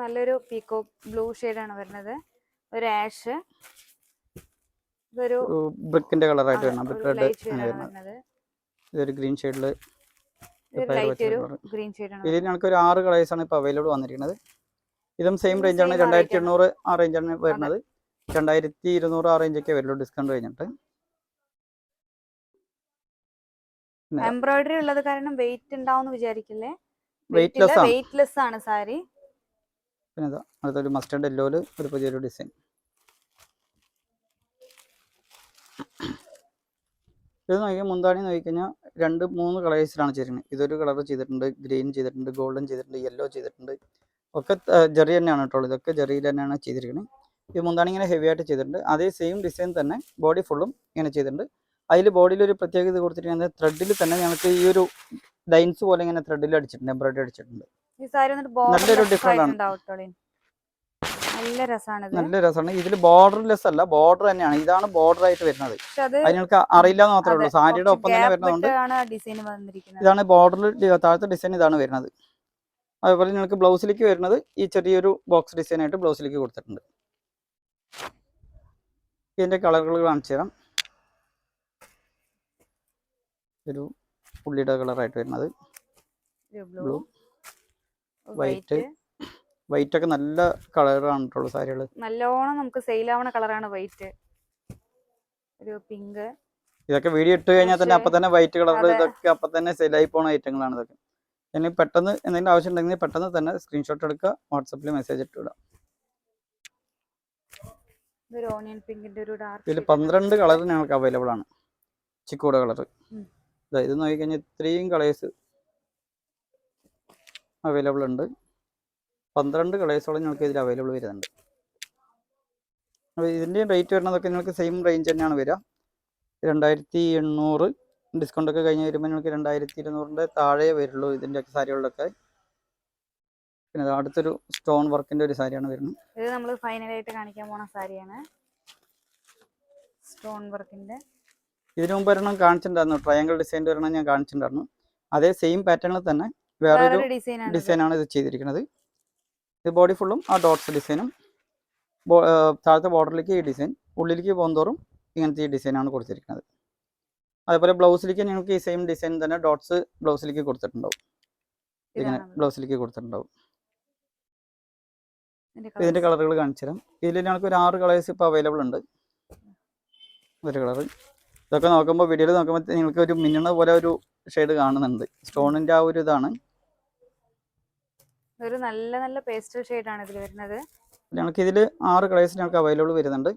നല്ലൊരു പീകോക്ക് ബ്ലൂ ഷെയ്ഡാണ് വരുന്നത്. ഒരു ആഷ്, ഇതൊരു ബ്രിക്കിന്റെ കളറായിട്ട് വരുന്നത്. ബ്രിക്ക് റെഡ്, ഇതൊരു ഗ്രീൻ ഷെയ്ഡില്. ഇതിൽ ഞങ്ങൾക്ക് ഒരു 6 കളേഴ്സ് ആണ് ഇപ്പൊ അവൈലബിൾ വന്നിരിക്കുന്നത്. ഇതും സെയിം റേഞ്ചാണ്. 2800 ആ റേഞ്ചാണ് വരുന്നത്. 2200 ആ റേഞ്ചൊക്കെ വരുള്ളൂ ഡിസ്കൗണ്ട് കഴിഞ്ഞിട്ട്. എംബ്രോയിഡറി ഉള്ളത് കാരണം വെയിറ്റ് ഉണ്ടാവും വിചാരിക്കില്ലേ? വെയിറ്റ്ലെസ് ആണ് സാരി. പിന്നെ അടുത്തൊരു മസ്റ്റർഡ് യെല്ലോയില് ഒരു പുതിയൊരു ഡിസൈൻ. ഇത് നോക്കിയാൽ മുന്താണി നോക്കിക്കഴിഞ്ഞാൽ 2-3 കളേഴ്സിലാണ് ചെയ്തിരിക്കുന്നത്. ഇതൊരു കളർ ചെയ്തിട്ടുണ്ട്, ഗ്രീൻ ചെയ്തിട്ടുണ്ട്, ഗോൾഡൻ ചെയ്തിട്ടുണ്ട്, യെല്ലോ ചെയ്തിട്ടുണ്ട്. ഒക്കെ ജെറി തന്നെയാണ് കേട്ടോ. ഇതൊക്കെ ജെറിയിൽ തന്നെയാണ് ചെയ്തിരിക്കുന്നത്. ഈ മുന്താണി ഇങ്ങനെ ഹെവി ആയിട്ട് ചെയ്തിട്ടുണ്ട്. അതേ സെയിം ഡിസൈൻ തന്നെ ബോഡി ഫുള്ളും ഇങ്ങനെ ചെയ്തിട്ടുണ്ട്. അതിൽ ബോഡിയിൽ ഒരു പ്രത്യേകത കൊടുത്തിരിക്കുന്നത് ത്രെഡിൽ തന്നെ ഞങ്ങൾക്ക് ഈ ഒരു ലൈൻസ് പോലെ ഇങ്ങനെ ത്രെഡിൽ അടിച്ചിട്ടുണ്ട്, എംബ്രോയിഡറി അടിച്ചിട്ടുണ്ട്. നല്ലൊരു ഡിഫറെന്റ് ആണ്, നല്ല രസമാണ്. നല്ല രസമാണ്. ഇതിൽ ബോർഡർലെസ് അല്ല, ബോർഡർ തന്നെയാണ്. ഇതാണ് ബോർഡർ ആയിട്ട് വരുന്നത്. അത് നിങ്ങൾക്ക് അറിയില്ല എന്ന് മാത്രമേ ഉള്ളൂ. സാരിയുടെ ഒപ്പം തന്നെ വരുന്നതുകൊണ്ട് ഇതാണ് ബോർഡറിൽ താഴത്തെ ഡിസൈൻ ഇതാണ് വരുന്നത്. അതുപോലെ നിങ്ങൾക്ക് ബ്ലൗസിലേക്ക് വരുന്നത് ഈ ചെറിയൊരു ബോക്സ് ഡിസൈൻ ആയിട്ട് ബ്ലൗസിലേക്ക് കൊടുത്തിട്ടുണ്ട്. ഇതിന്റെ കളറുകൾ കാണിച്ചു തരാം. ഒരു പുള്ളിയുടെ കളറായിട്ട് വരുന്നത് ബ്ലൂ, വൈറ്റ്. വൈറ്റ് ഒക്കെ നല്ല കളറാണ് സാരികൾ. നല്ലോണം നമുക്ക് സെയിൽ ആവുന്ന കളറാണ് വൈറ്റ്. ഒരു പിങ്ക്. ഇതൊക്കെ വീഡിയോ ഇട്ട് കഴിഞ്ഞാൽ തന്നെ അപ്പൊ തന്നെ വൈറ്റ് കളർ ഇതൊക്കെ അപ്പൊ തന്നെ സെയിലായി പോകുന്ന ഐറ്റങ്ങളാണ് ഇതൊക്കെ. ഇനി പെട്ടെന്ന് എന്തെങ്കിലും ആവശ്യം ഉണ്ടെങ്കിൽ പെട്ടെന്ന് തന്നെ സ്ക്രീൻഷോട്ട് എടുക്കുക, വാട്സപ്പിൽ മെസ്സേജ് ഇട്ട് വിടാം. ഇതിൽ 12 കളർ ഞങ്ങൾക്ക് അവൈലബിൾ ആണ്. ചിക്കോടെ കളർ ഇത് നോക്കിക്കഴിഞ്ഞാൽ ഇത്രയും കളേഴ്സ് അവൈലബിൾ ഉണ്ട്. 12 കളേഴ്സോളം ഞങ്ങൾക്ക് ഇതിൽ അവൈലബിൾ വരുന്നുണ്ട്. അപ്പോൾ ഇതിൻ്റെ റേറ്റ് വരുന്നതൊക്കെ നിങ്ങൾക്ക് സെയിം റേഞ്ച് തന്നെയാണ് വരിക. 2800 ഡിസ്കൗണ്ട് ഒക്കെ കഴിഞ്ഞ് വരുമ്പോൾ നിങ്ങൾക്ക് 2200 താഴെ വരുള്ളൂ ഇതിൻ്റെയൊക്കെ സാരികളിലൊക്കെ. പിന്നെ അടുത്തൊരു സ്റ്റോൺ വർക്കിന്റെ ഒരു സാരിയാണ് വരുന്നത്. ഇത് നമ്മൾ ഫൈനലായിട്ട് കാണിക്കാൻ പോണ സാരിയാണ്, സ്റ്റോൺ വർക്കിന്റെ. ഇതിനു മുമ്പ് ഒരെണ്ണം കാണിച്ചിട്ടുണ്ടായിരുന്നു, ട്രയാങ്കിൾ ഡിസൈൻ്റെ ഒരെണ്ണം ഞാൻ കാണിച്ചിട്ടുണ്ടായിരുന്നു. അതേ സെയിം പാറ്റേണിൽ തന്നെ വേറൊരു ഡിസൈനാണ് ഇത് ചെയ്തിരിക്കുന്നത്. ഇത് ബോഡി ഫുള്ളും ആ ഡോട്ട്സ് ഡിസൈനും താഴത്തെ ബോർഡറിലേക്ക് ഈ ഡിസൈൻ, ഉള്ളിലേക്ക് പോകുന്തോറും ഇങ്ങനത്തെ ഈ ഡിസൈനാണ് കൊടുത്തിരിക്കുന്നത്. അതേപോലെ ബ്ലൗസിലേക്ക് നിങ്ങൾക്ക് ഈ സെയിം ഡിസൈൻ തന്നെ ഡോട്ട്സ് ബ്ലൗസിലേക്ക് കൊടുത്തിട്ടുണ്ടാവും. ഇങ്ങനെ ബ്ലൗസിലേക്ക് കൊടുത്തിട്ടുണ്ടാവും. ഇതിന്റെ കളറുകൾ കാണിച്ചു തരാം. ഇതിൽ ഞങ്ങൾക്ക് ഒരു 6 കളേഴ്സ് ഇപ്പോൾ അവൈലബിൾ ഉണ്ട്. ഒരു കളർ ഇതൊക്കെ നോക്കുമ്പോൾ വീഡിയോയിൽ നോക്കുമ്പോൾ നിങ്ങൾക്ക് ഒരു മിന്നണ പോലെ ഒരു ഷെയ്ഡ് കാണുന്നുണ്ട്. സ്റ്റോണിന്റെ ആ ഒരു ഇതാണ്. ഒരു നല്ല പേസ്റ്റൽ ഷെയ്ഡാണ് ഇതിൽ വരുന്നത്. ഞങ്ങൾക്ക് ഇതിൽ 6 കളേഴ്സ് ഞങ്ങൾക്ക് അവൈലബിൾ വരുന്നുണ്ട്.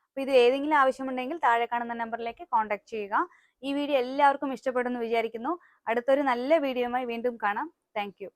അപ്പോൾ ഇത് ഏതെങ്കിലും ആവശ്യമുണ്ടെങ്കിൽ താഴെ കാണുന്ന നമ്പറിലേക്ക് കോൺടാക്ട് ചെയ്യുക. ഈ വീഡിയോ എല്ലാവർക്കും ഇഷ്ടപ്പെടുമെന്ന് വിചാരിക്കുന്നു. അടുത്തൊരു നല്ല വീഡിയോയുമായി വീണ്ടും കാണാം. Thank you.